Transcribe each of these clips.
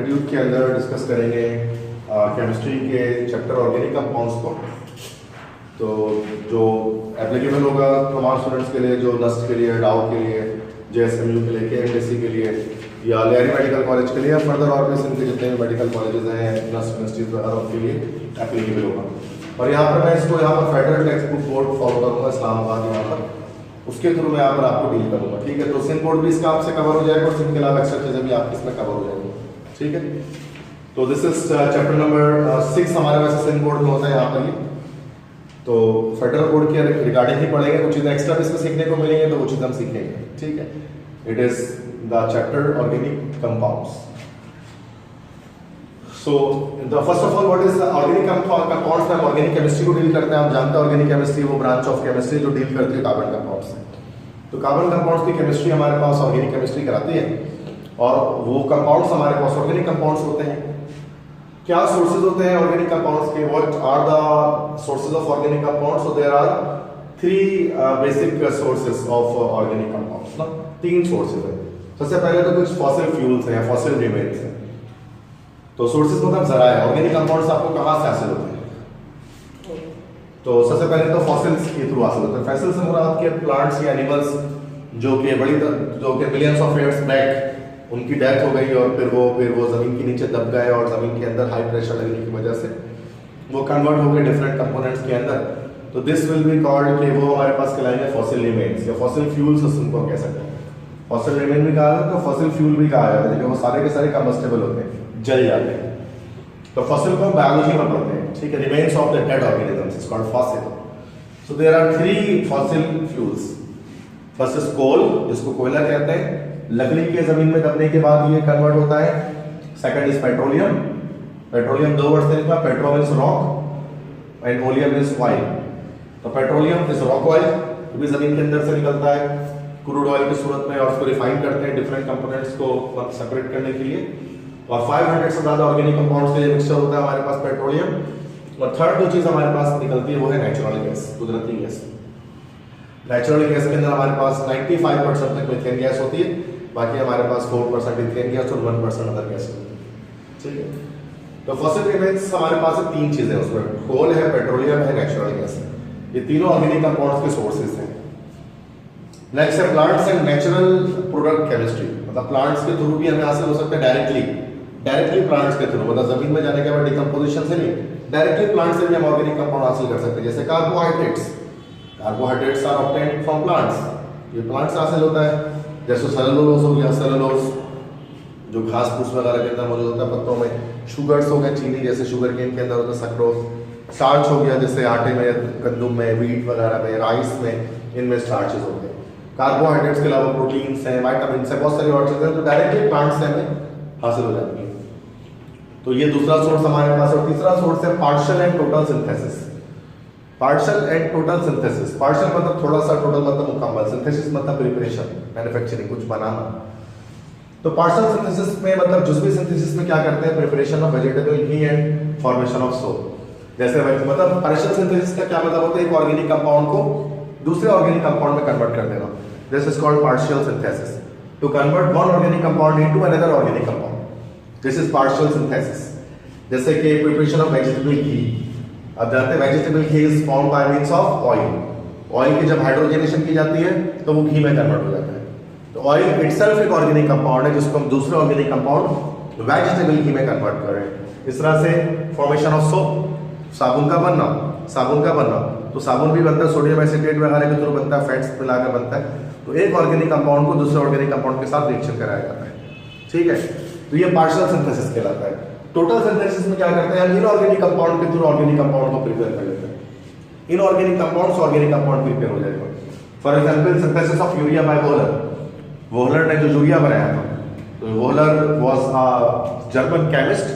Aptitude के अंदर discuss करेंगे केमिस्ट्री के चैप्टर ऑर्गेनिक कंपाउंड्स को। तो जो एप्लीकेबल होगा तमाम स्टूडेंट्स के लिए, जो नस्ट के लिए, डाउ के लिए, JSMU के लिए, KMDC के लिए या लेरी मेडिकल कॉलेज के लिए, फर्दर और भी इनके जितने भी मेडिकल कॉलेजेस हैं, नस्ट यूनिवर्सिटीज वगैरह, उनके लिए एप्लीकेबल होगा। और यहाँ पर मैं इसको यहाँ पर federal text book board follow करूँगा इस्लामाबाद, यहाँ पर उसके थ्रू मैं यहाँ पर आपको डील करूँगा। ठीक है, तो सिंध बोर्ड भी इसका आपसे कवर हो जाएगा और सिंध के अलावा एक्स्ट्रा चीज़ें भी आपकी इसमें कवर हो जाएंगी। ठीक है, तो दिस इज चैप्टर नंबर 6 हमारे वैसे सिंध बोर्ड में होता है यहाँ पर ये। तो फेडरल बोर्ड के रिगार्डिंग ही पढ़ेंगे, कुछ चीज़ें एक्स्ट्रा भी इसमें सीखने को मिलेंगे, तो वो चीज़ हम सीखेंगे। ठीक है, it is the chapter organic compounds. So first of all what is organic compounds? हम ऑर्गेनिक केमिस्ट्री को डील करते हैं। आप जानते हैं ऑर्गेनिक केमिस्ट्री वो ब्रांच ऑफ केमिस्ट्री जो डील करती है कार्बन कंपाउंड्स से। तो कार्बन कंपाउंड्स की केमिस्ट्री हमारे पास ऑर्गेनिक केमिस्ट्री कराती है, और वो कंपाउंड्स हमारे पास ऑर्गेनिक कंपाउंड्स होते हैं। क्या सोर्सेज होते हैं ऑर्गेनिक कंपाउंड्स के? What are the sources of organic compounds? So there are 3 basic sources of organic compounds ना, 3 सोर्सेज है। सबसे पहले तो कुछ फॉसिल फ्यूल्स हैं, फॉसिल रिमेन्स हैं। तो सोर्सेज मतलब जराए, ऑर्गेनिक कंपाउंड्स आपको कहाँ से हासिल होते हैं? तो सबसे पहले तो फॉसिल्स के थ्रू हासिल होते हैं। फॉसिल से मुराद आपके प्लांट्स या एनिमल्स जो कि मिलियंस ऑफ ईयर्स बैक उनकी डेथ हो गई और फिर वो ज़मीन के नीचे दब गए, और ज़मीन के अंदर हाई प्रेशर लगने की वजह से वो कन्वर्ट हो गए डिफरेंट कंपोनेंट्स के अंदर। तो दिस विल बी कॉल्ड कि वो हमारे पास कहलाएंगे फॉसिल रिमेन्स या फॉसिल फ्यूल्स, उनको कह सकते हैं। फॉसिल रिमेन भी कहा जाता है, तो फॉसिल फ्यूल भी कहा जाता है, क्योंकि वो सारे के सारे कंबस्टेबल होते हैं, जल जाते हैं। तो फॉसिल को हम बायोलॉजी में पढ़ते हैं। ठीक है, remains of the dead organisms is called fossil. So there are 3 fossil fuels. First is coal, जिसको कोयला कहते हैं, लकड़ी के जमीन में दबने के बाद ये कन्वर्ट होता है। Second is petroleum. Petroleum 2 word से निकला, petro means rock and oleum means oil. तो पेट्रोलियम इज रॉक ऑयल, जो भी जमीन के अंदर से निकलता है क्रूड ऑयल की सूरत में, और उसको रिफाइन करते हैं डिफरेंट कंपोनेंट्स को सेपरेट करने के लिए। और 500 से ज्यादा ऑर्गेनिक कंपाउंड्स का ये मिक्सचर होता है हमारे पास पेट्रोलियम। और थर्ड जो चीज हमारे पास निकलती है वो है नेचुरल गैस, कुदरती गैस। नेचुरल गैस के अंदर हमारे पास 95% तक मीथेन गैस होती है, बाकी हमारे पास 4% मीथेन गैस और 1% अदर गैस होती है। ठीक है, तो फॉसिल रिमेन्स हमारे पास 3 चीजें उसमें, कोल है, पेट्रोलियम है, नेचुरल गैस है। ये तीनों ऑर्गेनिक कंपाउंड्स के सोर्सेज हैं। नेक्स्ट है plants and natural product chemistry. मतलब प्लांट्स के थ्रू भी हमें हासिल हो सकता है डायरेक्टली प्लांट्स के थ्रू, मतलब जमीन में जाने के बाद डिकम्पोजिशन से नहीं, डायरेक्टली प्लांट से भी हम ऑर्गेनिक कंपाउंड हासिल कर सकते हैं। जैसे carbohydrates are obtained from plants, ये प्लांट्स से हासिल होता है। जैसे सेलुलोज हो गया, सेलुलोज जो घास फूस वगैरह के अंदर मौजूद होता है पत्तों में। शुगर्स हो गए, चीनी जैसे शुगर केन के अंदर होता है सक्रोज। स्टार्च हो गया, जैसे आटे में, गंदुम में, व्हीट वगैरह में, राइस में, इनमें स्टार्चेस होते हैं। कार्बोहाइड्रेट्स के अलावा प्रोटीन्स हैं, वाइटामिन हैं, बहुत सारी और चीज़ें तो डायरेक्टली प्लांट से हमें हासिल हो जाती है। तो ये दूसरा सोर्स हमारे पास। और तीसरा सोर्स है partial and total synthesis. Partial and total synthesis, partial मतलब थोड़ा सा, टोटल मतलब मुकम्मल, सिंथेसिस मतलब प्रिपरेशन, मैन्युफैक्चरिंग, कुछ बनाना। तो पार्शियल सिंथेसिस में मतलब जुज़वी सिंथेसिस में क्या करते हैं? Preparation of vegetable ghee and formation of soap. जैसे मतलब पार्शियल सिंथेसिस का क्या मतलब होता है? एक ऑर्गेनिक कंपाउंड को दूसरे ऑर्गेनिक कंपाउंड में कन्वर्ट कर देना। This is called partial synthesis. To convert one organic compound into another organic compound, this is partial synthesis. जैसे कि प्रिपरेशन ऑफ वेजिटेबल घी। अब जानते हैं vegetable ghee is formed by means of oil. Oil की जब हाइड्रोजनेशन की जाती है तो वो घी में कन्वर्ट हो जाता है। तो ऑयल इटसेल्फ एक ऑर्गेनिक कंपाउंड है, जिसको हम दूसरे ऑर्गेनिक कंपाउंड वेजिटेबल घी में कन्वर्ट कर रहे हैं। इस तरह से फॉर्मेशन ऑफ सोप, साबुन का बनना, तो साबुन भी बनता है सोडियम एसिटेट वगैरह के थ्रू बनता है, फैट्स मिलाकर बनता है। तो एक ऑर्गेनिक कंपाउंड को दूसरे ऑर्गेनिक कंपाउंड के साथ रिएक्शन कराया जाता है। ठीक है, तो ये पार्शियल सिंथेसिस कहलाता है। टोटल सिंथेसिस में क्या करते हैं? हम इनऑर्गेनिक कंपाउंड के थ्रू ऑर्गेनिक कंपाउंड को प्रिपेयर कर लेते हैं। इनऑर्गेनिक कंपाउंड से ऑर्गेनिक कंपाउंड प्रिपेयर हो जाएगा। For example synthesis of urea by Wohler ने जो यूरिया बनाया था, तो Wohler was a German chemist.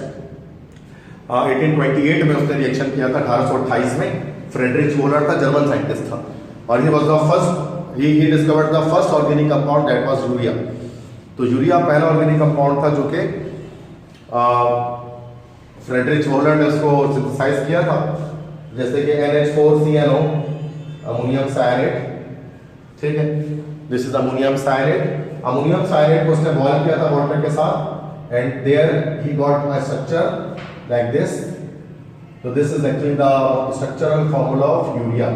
1828 में उसने रिएक्शन किया था, 1828 में। फ्रेडरिच वोहलर था, जर्मन साइंटिस्ट था, और he was the first, he discovered the first organic compound that was urea. तो यूरिया पहला ऑर्गेनिक कंपाउंड था जो कि फ्रेडरिच वोहलर ने उसको सिंथेसाइज किया था। जैसे कि NH4CnO, अमोनियम सायनेट। ठीक है, this is ammonium cyanate. Ammonium cyanate को उसने बॉयल किया था वाटर के साथ, and there he got a structure like this. So this is actually the structural formula of urea.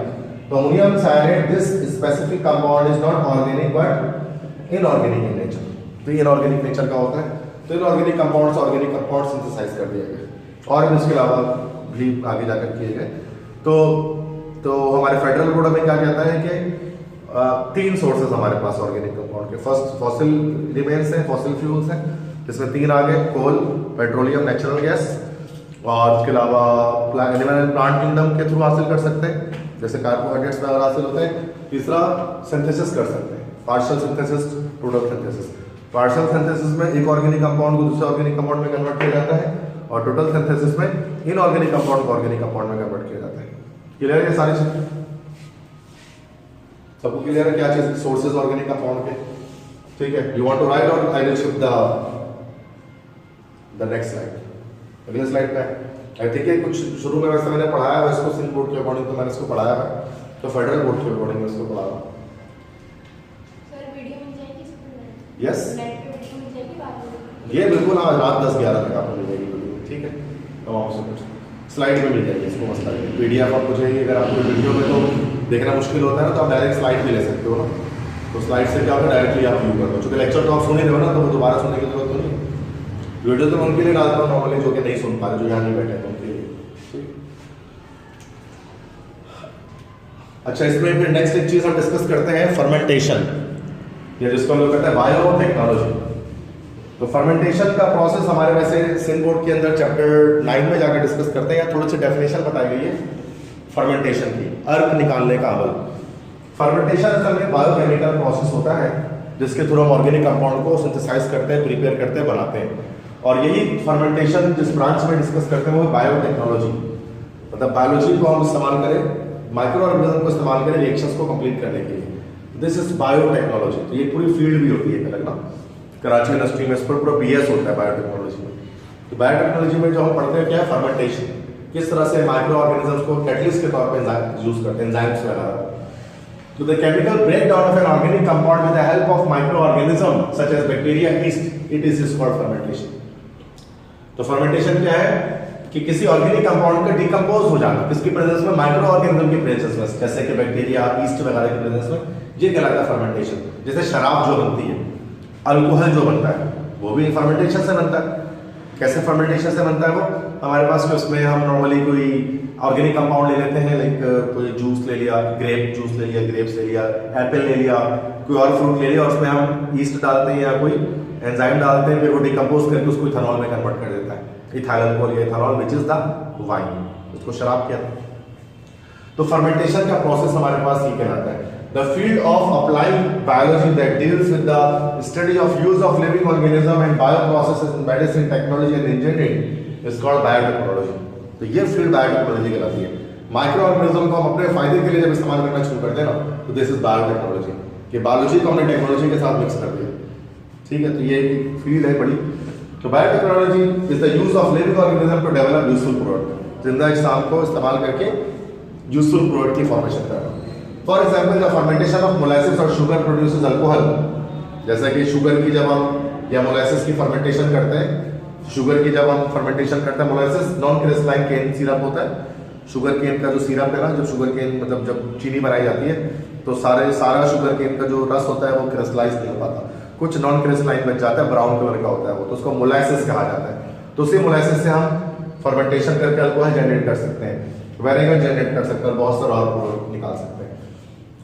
So ammonium cyanide, this specific compound is not organic but inorganic in nature. तो inorganic nature का होता है, तो inorganic compounds organic compounds synthesize कर दिए गए और इसके अलावा भी आगे जाकर किए गए। तो हमारे फेडरल कोड में क्या कहता है कि 3 सोर्सेज हमारे पास ऑर्गेनिक कंपाउंड के। फर्स्ट फॉसिल रिमेन्स हैं, फॉसिल फ्यूल्स हैं, जिसमें 3 आ गए, कोल, पेट्रोलियम, नेचुरल गैस, और उसके अलावा प्लांट किंगडम के थ्रू हासिल कर सकते हैं, जैसे कार्बोहाइड्रेट्स वगैरह हासिल होते हैं। तीसरा सिंथेसिस कर सकते हैं, partial synthesis, total synthesis. Partial synthesis में एक ऑर्गेनिक कंपाउंड को दूसरे ऑर्गेनिक कंपाउंड में कन्वर्ट किया जाता है, और टोटल सिंथेसिस में इनऑर्गेनिक कंपाउंड को ऑर्गेनिक कंपाउंड में कन्वर्ट किया जाता है। क्लियर है ये सारी चीजें? सबको क्लियर है क्या चीज सोर्सेज ऑर्गेनिक कंपाउंड के? ठीक है, यू वांट टू राइट और I will shift the next slide. अगले स्लाइड पे आई थिंक कुछ शुरू में वैसे मैंने पढ़ाया है इसको सिंध बोर्ड के अकॉर्डिंग, तो मैंने इसको पढ़ाया है, तो फेडरल बोर्ड के अकॉर्डिंग मैं इसको पढ़ा रहा हूँ। सर वीडियो मिल जाएगी इसमें? यस, नेट पे वीडियो मिल जाएगी बात में? ये बिल्कुल हाँ, रात 10-11 तक आपको मिल जाएगी वीडियो। ठीक है, तमाम सब कुछ स्लाइड में मिल जाएगी, इसको मसला नहीं। पीडीएफ आपको चाहिए, अगर आपको वीडियो में तो देखना मुश्किल होता है ना, तो आप डायरेक्ट स्लाइड भी ले सकते हो ना, तो स्लाइड से क्या होगा डायरेक्टली आप व्यू कर लो। चूँकि लेक्चर तो आप सुन ही रहे हो ना, तो वो दोबारा सुनने की जरूरत नहीं। वीडियो तो मैं उनके लिए डालता हूँ नॉर्मली जो कि नहीं सुन पा रहे, जो यहाँ नहीं बैठे हैं उनके लिए। अच्छा, इसमें फिर नेक्स्ट एक चीज हम डिस्कस करते हैं, फर्मेंटेशन, या जिसको हम लोग कहते हैं बायो टेक्नोलॉजी। तो फर्मेंटेशन का प्रोसेस हमारे वैसे सिंध बोर्ड के अंदर चैप्टर 9 में जाकर डिस्कस करते हैं, या थोड़ी सी डेफिनेशन बताई गई है फर्मेंटेशन की, अर्क निकालने का अमल। फर्मेंटेशन असल में बायोकेमिकल प्रोसेस होता है जिसके थ्रू हम ऑर्गेनिक कंपाउंड को सिंथेसाइज करते हैं, प्रिपेयर करते हैं, बनाते हैं। और यही फर्मेंटेशन जिस ब्रांच में डिस्कस करते हैं वो बायोटेक्नोलॉजी, मतलब बायोलॉजी को हम इस्तेमाल करें, माइक्रो ऑर्गेनिज्म को इस्तेमाल करें रिएक्शंस को कंप्लीट करने के लिए। This is biotechnology. तो ये पूरी फील्ड भी होती है अलग ना, कराची यूनिवर्सिटी में इस पर पूरा बीएस होता है बायोटेक्नोलॉजी में। तो बायोटेक्नोलॉजी में जो हम पढ़ते हैं क्या है, फर्मेंटेशन, किस तरह से माइक्रो ऑर्गेनिजम्स को कैटलिस्ट के तौर पर यूज करते हैं, एंजाइम्स वगैरह। तो the chemical breakdown of an organic compound with the help of micro organism such as bacteria, yeast, it is called fermentation. तो फर्मेंटेशन क्या है कि किसी ऑर्गेनिक कंपाउंड का डिकम्पोज हो जाना, किसकी प्रेजेंस में, माइक्रो ऑर्गेनिज्म की प्रेजेंस में, जैसे कि बैक्टीरिया, यीस्ट वगैरह की प्रेजेंस में, ये कहलाता है फर्मेंटेशन। जैसे शराब जो बनती है, अल्कोहल जो बनता है, वो भी फर्मेंटेशन से बनता है। कैसे फर्मेंटेशन से बनता है वो? हमारे पास में उसमें हम नॉर्मली कोई ऑर्गेनिक कंपाउंड ले लेते हैं, लाइक कोई जूस ले लिया, ग्रेप जूस ले लिया, ग्रेप्स ले लिया, एप्पल ले लिया, कोई और फ्रूट ले लिया, और उसमें हम ईस्ट डालते हैं या कोई एंजाइम डालते हैं, फिर वो डिकम्पोज करके उसको इथेनॉल में कन्वर्ट कर देता है, इथाइल अल्कोहल या ethanol, which is the wine, उसको शराब कहते हैं। तो फर्मेंटेशन का प्रोसेस हमारे पास ये कहलाता है, the field of applying biology that deals with the study of use of living organism and bioprocesses in medicine, technology and engineering is called biotechnology। तो ये फील्ड बायोटेक्नोलॉजी कहलाती है। माइक्रो ऑर्गेनिज्म को हम अपने फायदे के लिए जब इस्तेमाल करना शुरू करते हैं ना, तो दिस इज बायोटेक्नोलॉजी, कि बायोलॉजी को हमने टेक्नोलॉजी के साथ मिक्स कर दिया। ठीक है, तो ये फील्ड है बड़ी। तो biotechnology is the use of living organism to develop useful product, जिंदा अजसाम को इस्तेमाल करके यूजफुल प्रोडक्ट की फॉर्मेशन करना। For example, the fermentation of molasses और शुगर प्रोड्यूसेस अल्कोहल। जैसा कि शुगर की जब हम या मोलासिस की फर्मेंटेशन करते हैं, शुगर की जब हम फर्मेंटेशन करते हैं, मोलासिस नॉन क्रिस्टलाइन केन सिरप होता है। शुगर केन का जो सिरप है ना, जब शुगर केन मतलब जब चीनी बनाई जाती है तो सारा शुगर केन का जो रस होता है वो क्रिस्टलाइज नहीं हो पाता, कुछ नॉन क्रिस्टलाइन बच जाता है, ब्राउन कलर का होता है वो, तो उसको मोलासिस कहा जाता है। तो उसी मोलासिस से हम फर्मेंटेशन करके अल्कोहल जनरेट कर सकते हैं, विनेगर जनरेट कर सकते हैं, बहुत सारा और प्रोडक्ट निकाल सकते हैं।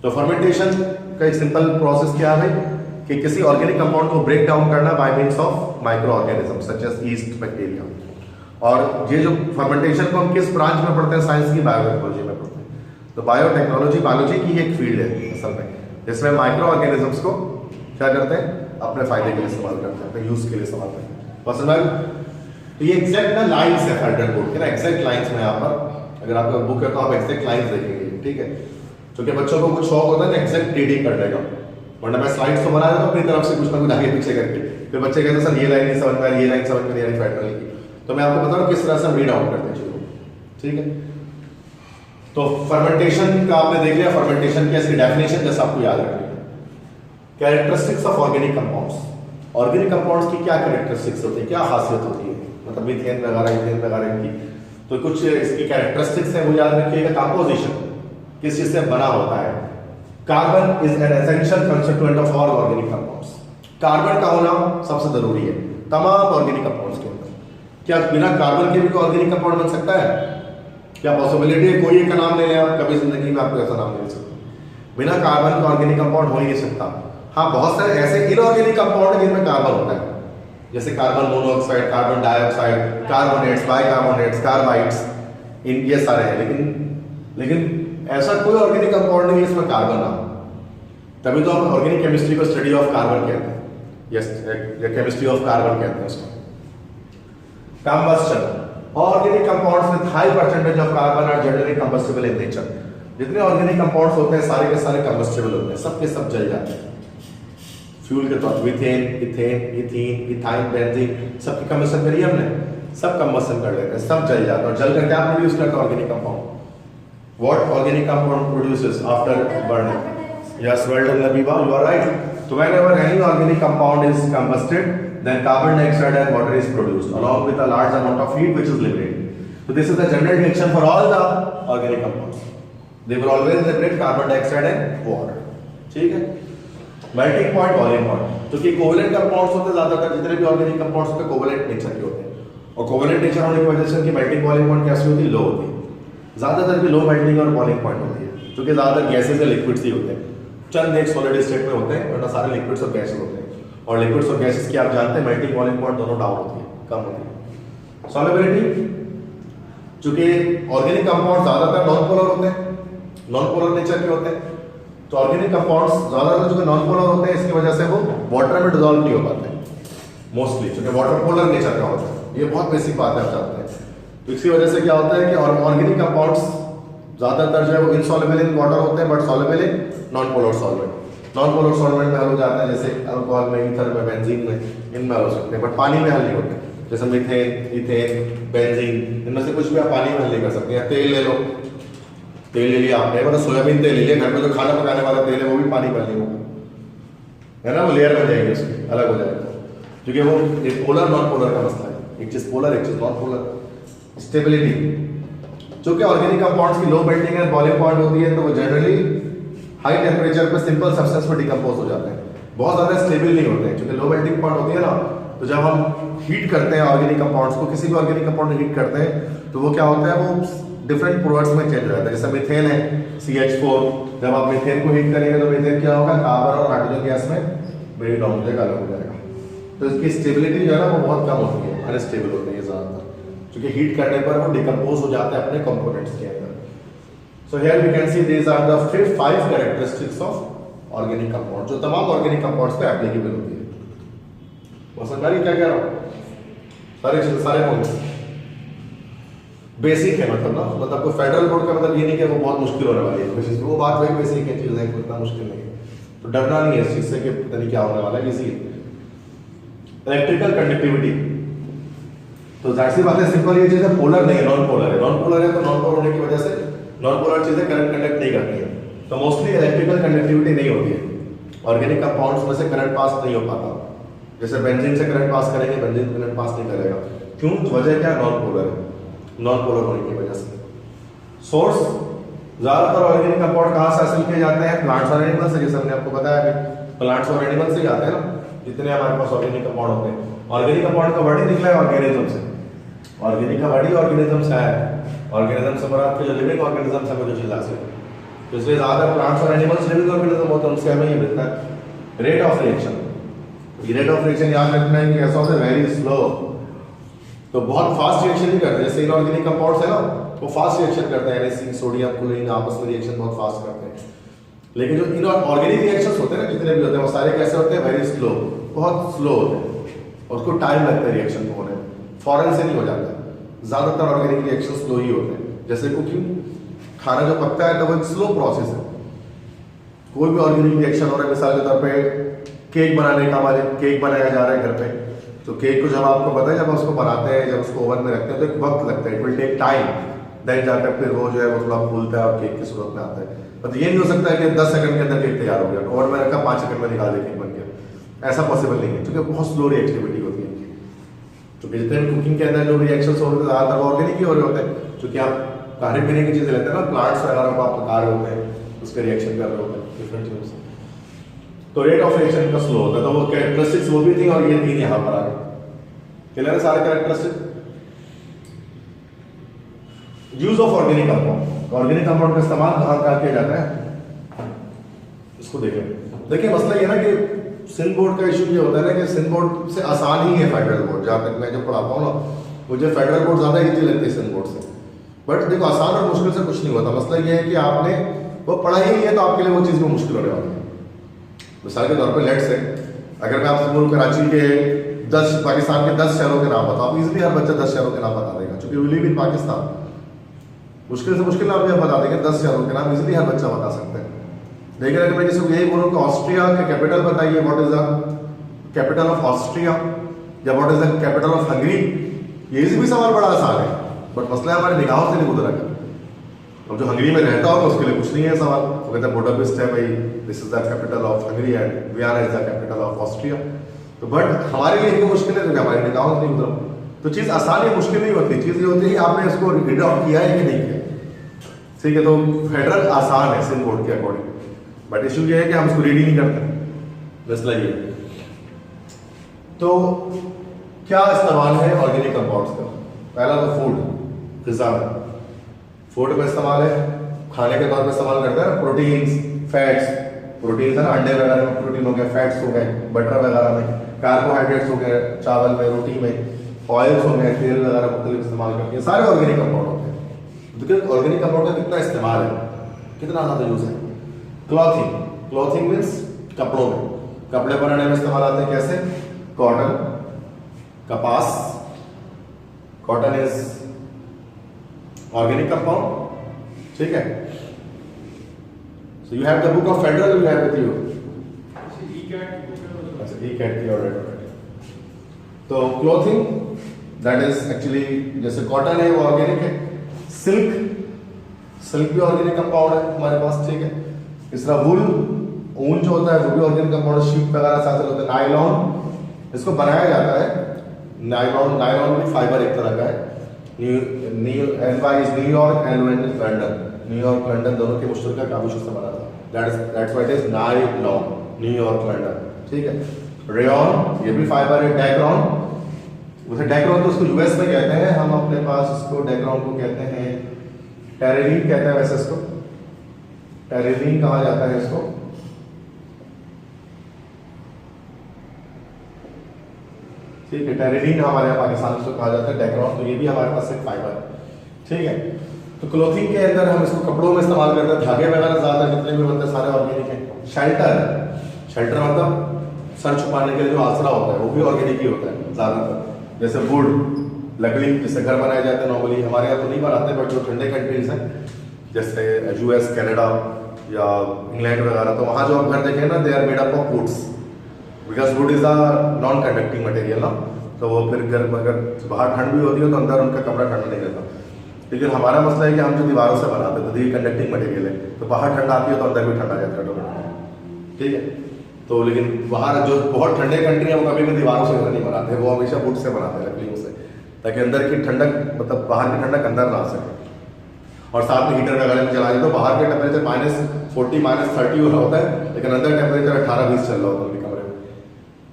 तो फर्मेंटेशन का एक सिंपल प्रोसेस क्या है कि किसी ऑर्गेनिक कंपाउंड को ब्रेक डाउन करना by means of micro organism such as yeast, bacteria. और ये जो फर्मेंटेशन को हम किस ब्रांच में पढ़ते हैं, साइंस की बायोटेक्नोलॉजी में पढ़ते हैं। तो बायोटेक्नोलॉजी बायोलॉजी की एक फील्ड है असल में, जिसमें माइक्रो ऑर्गेनिजम्स को क्या करते हैं, अपने फायदे के लिए इस्तेमाल करते हैं, अपने यूज के लिए इस्तेमाल करते हैं। पर्सनल तो ये एग्जैक्ट ना लाइन्स है फेडरल बोर्ड के ना, एग्जैक्ट लाइन्स में यहाँ पर अगर आपका बुक है तो आप एग्जैक्ट लाइन्स देखेंगे। ठीक है, क्योंकि बच्चों को कुछ शौक होता है ना एग्जैक्ट रीडिंग करने का, वरना मैं स्लाइड्स तो बना देता हूँ अपनी तरफ से कुछ ना कुछ आगे पीछे करके, फिर बच्चे कहते हैं सर ये लाइन नहीं समझ में आ रही, ये लाइन समझ में नहीं आ रही फेडरल की। तो मैं आपको बता रहा हूँ किस तरह से हम रीड आउट करते हैं चीजों को। ठीक है, तो फर्मेंटेशन का आपने देख लिया, फर्मेंटेशन की इसकी डेफिनेशन जैसा आपको याद रखनी है। Characteristics of organic compounds. Organic compounds की क्या कैरेक्टरिस्टिक्स होती है, क्या खासियत होती है, मतलब मीथेन वगैरह इथेन वगैरह की, तो कुछ इसकी कैरेक्टरिस्टिक्स है वो याद रखिएगा। कंपोजिशन किस चीज से बना होता है। Carbon is an essential constituent of all organic compounds. Carbon का होना सबसे जरूरी है तमाम ऑर्गेनिक कंपाउंड्स के अंदर। क्या बिना कार्बन के भी कोई ऑर्गेनिक कंपाउंड बन सकता है? क्या पॉसिबिलिटी है? कोई एक का नाम ले लें आप, कभी जिंदगी में आपको ऐसा नाम नहीं ले सकते। बिना कार्बन का ऑर्गेनिक कंपाउंड हो ही नहीं सकता। हाँ, बहुत सारे ऐसे इनऑर्गेनिक कंपाउंड है जिनमें कार्बन होता है, जैसे carbon monoxide, carbon dioxide, carbonates, bicarbonates, carbides, इन ये सारे हैं। लेकिन ऐसा कोई ऑर्गेनिक कंपाउंड नहीं है इसमें कार्बन ना। तभी तो हम ऑर्गेनिक केमिस्ट्री को स्टडी ऑफ कार्बन कहते हैं, यस, या केमिस्ट्री ऑफ कार्बन कहते हैं उसको। Combustion, organic compounds with high percentage of carbon are generally combustible in nature. जितने ऑर्गेनिक कंपाउंड्स होते हैं सारे के सारे कंबस्टिबल होते हैं, सब के सब जल जाते हैं फ्यूल के तौर पर। Methane, ethane, ethene, ethyne, benzene, सबकी कंबस्शन करी हमने, सब कंबस्शन कर लेते हैं, सब जल जाते हैं। और जलकर क्या प्रोड्यूस करता है organic compound? What organic compound produces after burning? Yes, well done, Labiba, you are right. So whenever any organic compound is combusted, then carbon dioxide and water is produced along with a large amount of heat which is liberated. So this is the general reaction for all the organic compounds. They will always liberate carbon dioxide and water. ठीक है? Melting point, boiling point. तो कि covalent compounds होते हैं ज्यादातर, जितने भी organic compounds होते हैं कोवलेंट नेचर के होते हैं, और कोवलेंट नेचर होने की वजह से उनकी मेल्टिंग बॉइलिंग पॉइंट कैसी होती है? लो होती है। ज्यादातर भी लो मेल्टिंग और बॉइलिंग पॉइंट होती है, क्योंकि ज्यादातर गैसेस या लिक्विड्स ही होते हैं। चंद एक सॉलिड स्टेट में होते हैं, वरना सारे लिक्विड्स और गैसेस होते हैं। और लिक्विड्स और गैसेस की आप जानते हैं मेल्टिंग बॉइलिंग पॉइंट दोनों डाउन होती है, कम होती है। सॉल्युबिलिटी, चूंकि ऑर्गेनिक कंपाउंड ज्यादातर नॉन पोलर होते हैं, नॉन पोलर नेचर के होते हैं, तो ऑर्गेनिक कंपाउंड्स ज्यादातर जो नॉन पोलर होते हैं, इसकी वजह से वो वाटर में डिसॉल्व नहीं हो पाते मोस्टली, क्योंकि वाटर पोलर नेचर का होता है। ये बहुत बेसिक बात है, आप जानते हैं। तो इसकी वजह से क्या होता है कि ऑर्गेनिक कंपाउंड्स ज्यादातर जो है वो इनसॉल्युबल इन वाटर होते हैं, but soluble in non polar solvent. Non polar solvent में हल हो जाते हैं, जैसे अल्कोहल में, ईथर में, बेंजीन में, इनमें हो सकते हैं, बट पानी में हल नहीं होते। जैसे मीथेन, इथेन, बेंजीन, इनमें से कुछ भी आप पानी में हल नहीं कर सकते हैं। तेल ले लो, तेल ले लिया आपने, मतलब सोयाबीन तेल ले लिया, घर में जो खाना पकाने वाला तेल है वो भी पानी में हल नहीं होगा, है ना, वो लेयर बन जाएगी उसकी, अलग हो जाएगा, क्योंकि वो एक पोलर नॉन पोलर का मसला है। एक चीज पोलर, एक चीज नॉन पोलर। स्टेबिलिटी, जो कि ऑर्गेनिक कंपाउंड्स की low melting and boiling point होती है, तो वो जनरली हाई टेम्परेचर पे सिंपल सब्सटेंस में डिकम्पोज हो जाते हैं, बहुत ज्यादा स्टेबल नहीं होते हैं, क्योंकि लो मेल्टिंग पॉइंट होती है ना। तो जब हम हीट करते हैं ऑर्गेनिक कंपाउंड्स को, किसी भी ऑर्गेनिक कंपाउंड को हीट करते हैं, तो वो क्या होता है, वो डिफरेंट प्रोडक्ट्स में चेंज हो जाता है। जैसे मीथेन है, CH4, जब आप मीथेन को हीट करेंगे तो मीथेन क्या होगा, कार्बन और हाइड्रोजन गैस में ब्रेक डाउन हो जाएगा, अलग हो जाएगा। तो इसकी स्टेबिलिटी जो है ना वो बहुत कम होती है, अनस्टेबल होती है ज्यादातर, क्योंकि हीट करने पर वो डिकम्पोज हो जाते हैं अपने कंपोनेंट्स के अंदर। So here we can see these are the 5 characteristics of organic compound, जो तमाम ऑर्गेनिक कंपाउंड्स पे एप्लीकेबल होती है। वो समझ क्या कह रहा हूँ? सारे पॉइंट्स बेसिक है, मतलब ना, मतलब कोई फेडरल बोर्ड का मतलब ये नहीं कि वो बहुत मुश्किल होने वाली है, वो बात वही बेसिक है, चीज है, इतना मुश्किल नहीं है, तो डरना नहीं है इस चीज से कि पता नहीं क्या होने वाला है, इजी है। इलेक्ट्रिकल कंडक्टिविटी, तो जाहिर सी बात है, सिंपल ये चीज है, पोलर नहीं है, नॉन पोलर है। नॉन पोलर है तो नॉन पोलर होने की वजह से नॉन पोलर चीजें करंट कंडक्ट नहीं करती है, तो मोस्टली इलेक्ट्रिकल कंडक्टिविटी नहीं होती है। ऑर्गेनिक कंपाउंड्स में से करंट पास नहीं हो पाता, जैसे बेंजीन से करंट पास करेंगे, बेंजीन करंट पास नहीं करेगा। क्यों? वजह क्या? नॉन पोलर है, नॉन पोलर होने की वजह से। सोर्स, ज्यादातर ऑर्गेनिक कंपाउंड कहाँ से हासिल किए जाते हैं? प्लांट्स और एनिमल्स से, जैसे हमने आपको बताया अभी, प्लांट्स और एनिमल्स से ही आते हैं ना जितने हमारे पास ऑर्गेनिक कंपाउंड होते हैं। ऑर्गेनिक कंपाउंड का वर्ड ही निकला है ऑर्गेनिज्म से, ऑर्गेनिक का वर्ड ही ऑर्गेनिज्म से आया है। ऑर्गेनिज्म से बड़ा आपके जो लिविंग ऑर्गेनिज्म से जो चीज हासिल है, तो इसलिए ज्यादा प्लांट्स और एनिमल्स लिविंग ऑर्गेनिज्म होते हैं, उनसे हमें ये मिलता है। Rate of reaction, rate of reaction याद रखना है कि ऐसा होता है वेरी स्लो, तो बहुत फास्ट रिएक्शन नहीं करते। जैसे इनऑर्गेनिक कंपाउंड्स है ना, वो फास्ट रिएक्शन करते हैं, NaC, सोडियम, क्लोरीन आपस में रिएक्शन बहुत फास्ट करते हैं। लेकिन जो इनऑर्गेनिक रिएक्शंस होते हैं ना, जितने भी होते हैं, वो सारे कैसे होते हैं? वेरी स्लो, बहुत स्लो होते हैं, और उसको टाइम लगता है रिएक्शन को होने में, फौरन से नहीं हो जाता। ज्यादातर ऑर्गेनिक रिएक्शन स्लो ही होते हैं। जैसे कुकिंग, खाना जो पकता है तो वो एक स्लो प्रोसेस है। कोई भी ऑर्गेनिक रिएक्शन हो रहा है, मिसाल के तौर पे केक बनाने का, हमारे केक बनाया जा रहा है घर पे, तो केक को जब आपको पता है, जब उसको बनाते हैं, जब उसको ओवन में रखते हैं, तो एक वक्त लगता है, it will take time, then जाकर फिर वो जो है वो थोड़ा फूलता है और केक की सूरत में आता है। मतलब ये नहीं हो सकता है कि 10 सेकंड के अंदर केक तैयार हो गया, ओवन में रखा 5 सेकंड में निकाल के केक बन गया, ऐसा पॉसिबल नहीं है, क्योंकि बहुत स्लो रिएक्टिविटी होती है इनकी। क्योंकि जितने भी कुकिंग के अंदर जो भी रिएक्शंस होते हैं ज़्यादातर वो ऑर्गेनिक ही हो रहे होते हैं, क्योंकि आप खाने पीने की चीज़ें लेते हैं ना, प्लांट्स वगैरह को आप पका रहे होते हैं, उसके रिएक्शन कर रहे होते हैं डिफरेंट चीज़ों से, तो रेट ऑफ रिएक्शन का स्लो होता है। तो वो कैरेक्टरिस्टिक्स वो भी थी और ये तीन यहाँ पर आ गए। क्लियर है सारे characteristic. Use of organic compound, organic compound का इस्तेमाल कहाँ कहाँ किया जाता है इसको देखें। देखिए मसला ये ना कि सिंध बोर्ड का इशू ये होता है ना कि सिंध बोर्ड से आसान ही है फेडरल बोर्ड, जहाँ तक मैं जो पढ़ाता हूँ ना, मुझे फेडरल बोर्ड ज़्यादा ईजी लगती है सिंध बोर्ड से। बट देखो आसान और मुश्किल से कुछ नहीं होता, मसला ये है कि आपने वो पढ़ा ही नहीं है तो आपके लिए वो चीज़ भी मुश्किल होने वाली है। मिसाल के तौर पर लेट से अगर मैं आपसे बोलूँ कराची के 10 पाकिस्तान के 10 शहरों के नाम बताओ, इजीली हर बच्चा 10 शहरों के नाम बता देगा, क्योंकि वी लिव इन पाकिस्तान। मुश्किल से मुश्किल नाम भी आप बता देंगे, 10 शहरों के नाम इजीली हर बच्चा बता सकता है। लेकिन अगर मैं जिसको यही बोलूँ कि ऑस्ट्रिया का कैपिटल बताइए, what is the capital of Austria, या what is the capital of Hungary, ये भी सवाल बड़ा आसान है, बट मसला हमारे निगाहों से नहीं गुजरा कर। अब जो हंगरी में रहता होगा उसके लिए कुछ नहीं है सवाल, वो कहता है बुडापेस्ट है भाई, this is the capital of Hungary and Vienna is the capital of Austria. तो बट हमारे लिए ये मुश्किल है क्योंकि हमारे निगाहों से नहीं गुजरा। तो चीज़ आसान या मुश्किल नहीं होती, चीज़ ये होती है कि आपने इसको रीड आउट किया है कि नहीं किया। ठीक है, तो फेडरल आसान है सिंध बोर्ड के अकॉर्डिंग, बट इशू ये है कि हम इसको रीड ही नहीं करते, मसला ये। तो क्या इस्तेमाल है ऑर्गेनिक कंपाउंड्स का? पहला तो फूड, ग़िज़ा में फूड का इस्तेमाल है, खाने के तौर पर इस्तेमाल करते हैं। प्रोटीन्स, फैट्स, प्रोटीन्स है ना, अंडे वगैरह में प्रोटीन हो गया, फैट्स हो गए बटर वगैरह में, कार्बोहाइड्रेट्स हो गए चावल में, रोटी में, ऑयल्स हो गए, तेल वगैरह मुख्तलिफ इस्तेमाल करते हैं, सारे ऑर्गेनिक कंपाउंड होते हैं। तो ऑर्गेनिक कंपाउंड का कितना इस्तेमाल है, कितना ज़्यादा यूज़ है? क्लॉथिंग, क्लॉथिंग मीन्स कपड़ों में, कपड़े बनाने में इस्तेमाल आते हैं। कैसे? कॉटन, कपास, कॉटन इज ऑर्गेनिक कंपाउंड, ठीक है। So you have the book of federal, you have with you, अच्छा ई कैट की ऑर्डर। तो क्लॉथिंग दैट इज एक्चुअली, जैसे कॉटन है वो ऑर्गेनिक है। सिल्क, सिल्क भी ऑर्गेनिक कंपाउंड है हमारे पास, ठीक है। इस तरह वूल, ऊन जो होता है वो भी ऑर्गेनिक कंपाउंड, शीप वगैरह साथ होता है। नायलॉन, इसको बनाया जाता है, नायलॉन, नायलॉन भी फाइबर एक तरह का है। New York and London, New York London दोनों के मुश्तरका काबिश से बना था, that's why it is nylon, New York London, ठीक है। रेयॉन, ये भी फाइबर है। डेक्रॉन, वैसे डेक्रॉन तो उसको यूएस में कहते हैं, हम अपने पास इसको डेक्रॉन को कहते हैं टेरेलीन कहते हैं, वैसे इसको टेरेलीन कहा जाता है इसको। ठीक है, टेरेलीन हमारे यहाँ पाकिस्तान में इसको कहा जाता है डेक्रॉन, तो ये भी हमारे पास एक फाइबर है, ठीक है। तो क्लोथिंग के अंदर हम इसको कपड़ों में इस्तेमाल करते हैं, धागे वगैरह ज़्यादा जितने भी बनते हैं सारे ऑर्गेनिक हैं। शेल्टर, शेल्टर मतलब सर छुपाने के लिए जो आसरा होता है वो भी ऑर्गेनिक ही होता है ज़्यादातर। जैसे वुड, लकड़ी, जिससे घर बनाए जाते हैं नॉर्मली, हमारे यहाँ तो नहीं बनाते, बट जो ठंडे कंट्रीज हैं जैसे यूएस, कनाडा या इंग्लैंड वगैरह, तो वहाँ जो आप घर देखें ना, they are made up of woods, because wood is a non conducting material ना, तो वो फिर घर अगर बाहर ठंड भी होती है तो अंदर उनका कमरा ठंडा नहीं रहता। लेकिन हमारा मसला है कि हम जो दीवारों से बनाते हैं तो ये कंडक्टिंग मटेरियल है, तो बाहर ठंड आती है तो अंदर भी ठंडा जाता है, ठीक है। तो लेकिन बाहर जो बहुत ठंडे कंट्री है वो कभी भी दीवारों से घर नहीं बनाते, वो हमेशा वुड से बनाते हैं, लकड़ियों से, ताकि अंदर की ठंडक, मतलब बाहर की ठंडक अंदर ना आ सके। और साथ में हीटर वगैरह में चला जाए तो बाहर के टेम्परेचर -40 -30 हो रहा होता है, लेकिन अंदर टेम्परेचर 18-20 चल रहा होता है कमरे में।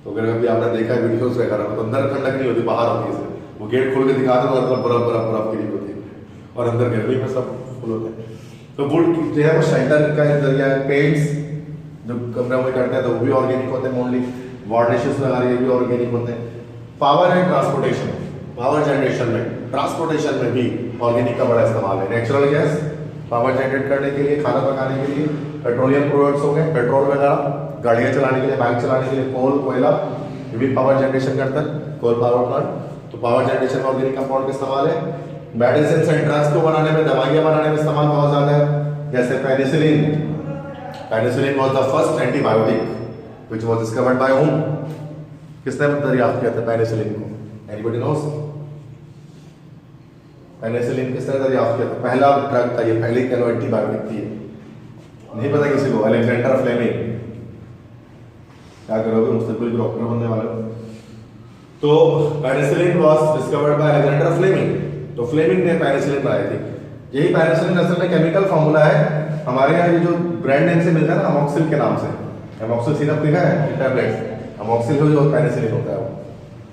तो अगर कभी आपने देखा है वीडियोस वगैरह में, तो अंदर ठंडक नहीं होती, बाहर होती है। वो गेट खोल के दिखाते हैं तो मतलब बर्फ बर्फ बर्फ गिरी होती है, और अंदर गर्मी में सब फुल होते हैं। तो वुड जो है वो शेल्टर का जरिया है। पेंट्स जो कमरे में करते हैं तो वो भी ऑर्गेनिक होते हैं, मोनली वार्निशेस वगैरह ये भी ऑर्गेनिक होते हैं। Power and transportation, power generation में, ट्रांसपोर्टेशन में भी ऑर्गेनिक का बड़ा इस्तेमाल है। नेचुरल गैस पावर जनरेट करने के लिए, खाना पकाने के लिए, पेट्रोलियम प्रोडक्ट्स हो गए, पेट्रोल वगैरह, गाड़ियाँ चलाने के लिए, बाइक चलाने के लिए, कोल, कोयला, ये भी पावर जनरेशन करता है, कोल पावर प्लांट। तो पावर जनरेशन में ऑर्गेनिक कंपाउंड का इस्तेमाल है। मेडिसिन एंड ड्रग्स को बनाने में, दवाइयाँ बनाने में इस्तेमाल बहुत ज़्यादा है। जैसे penicillin, penicillin was the first antibiotic which was discovered by home? किसने दरियाफ्त किया था पेनिसिलिन को? Anybody nose? पेनिसिलिन किसने दरियाफ्त किया था? पहला ड्रग था ये, पहली कैलो एंटीबायोटिक थी। नहीं पता किसी को? अलेक्जेंडर फ्लेमिंग, क्या करोगे, मुझसे डॉक्टर बनने वाले हो। तो penicillin was discovered by Alexander Fleming. तो फ्लेमिंग ने पेनिसिलिन बनाई थी। यही पेनिसिलिन असल में केमिकल फॉर्मूला है हमारे यहाँ, ये जो ब्रांड नेम से मिलता है ना, अमोक्सिल के नाम से। अमोक्सिल सिरप लिखा है, टैबलेट अमोक्सिल जो पेनिसिलिन होता है वो,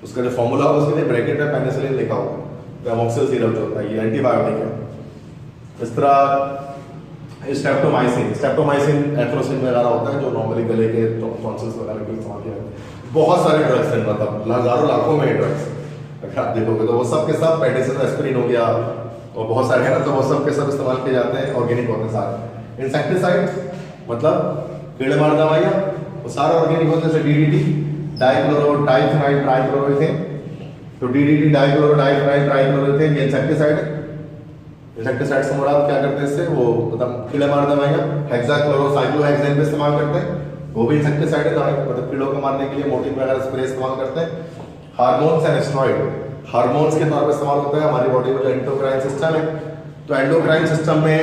उसका जो फॉर्मूला होगा उसके लिए ब्रैकेट में पेनिसिलिन लिखा होगा। तो अमोक्सिल सिरप जो होता है ये एंटीबायोटिक है। इस तरह स्ट्रेप्टोमाइसिन एथ्रोसिन वगैरह होता है जो नॉर्मली गले के टॉन्सिल्स वगैरह के इस्तेमाल किया जाता है। बहुत सारे ड्रग्स हैं, मतलब हजारों लाखों में ड्रग्स अगर आप देखोगे तो वो सब के सब पेनिसिलिन, एस्पिरिन हो गया और बहुत सारे हैं ना, तो वो सब के सब इस्तेमाल किए जाते हैं, ऑर्गेनिक होते हैं सारे। इंसेक्टिसाइड मतलब कीड़े मार दवाइयाँ वो सारे ऑर्गेनिक होते हैं, जैसे डीडीटी डाइक्लोरो डाइफेनाइल ट्राइक्लोरोइथेन। तो डीडीटी डाइक्लोरो डाइफेनाइल ट्राइक्लोरोइथेन ये इंसेक्टिसाइड है। इंसेक्टिसाइड से मुराद क्या करते हैं इससे, वो मतलब कीड़े मार दवाइयाँ। हेक्साक्लोरोसाइक्लोहेक्सेन पे इस्तेमाल करते हैं, वो भी इंसेक्टिसाइड है दवाई, मतलब कीड़ों को मारने के लिए मोर्टिन वगैरह स्प्रे इस्तेमाल करते हैं। हार्मोन्स एंड स्टेरॉइड हार्मोन्स के तौर पर इस्तेमाल होता है हमारी बॉडी में, जो एंडोक्राइन सिस्टम है। तो एंडोक्राइन सिस्टम में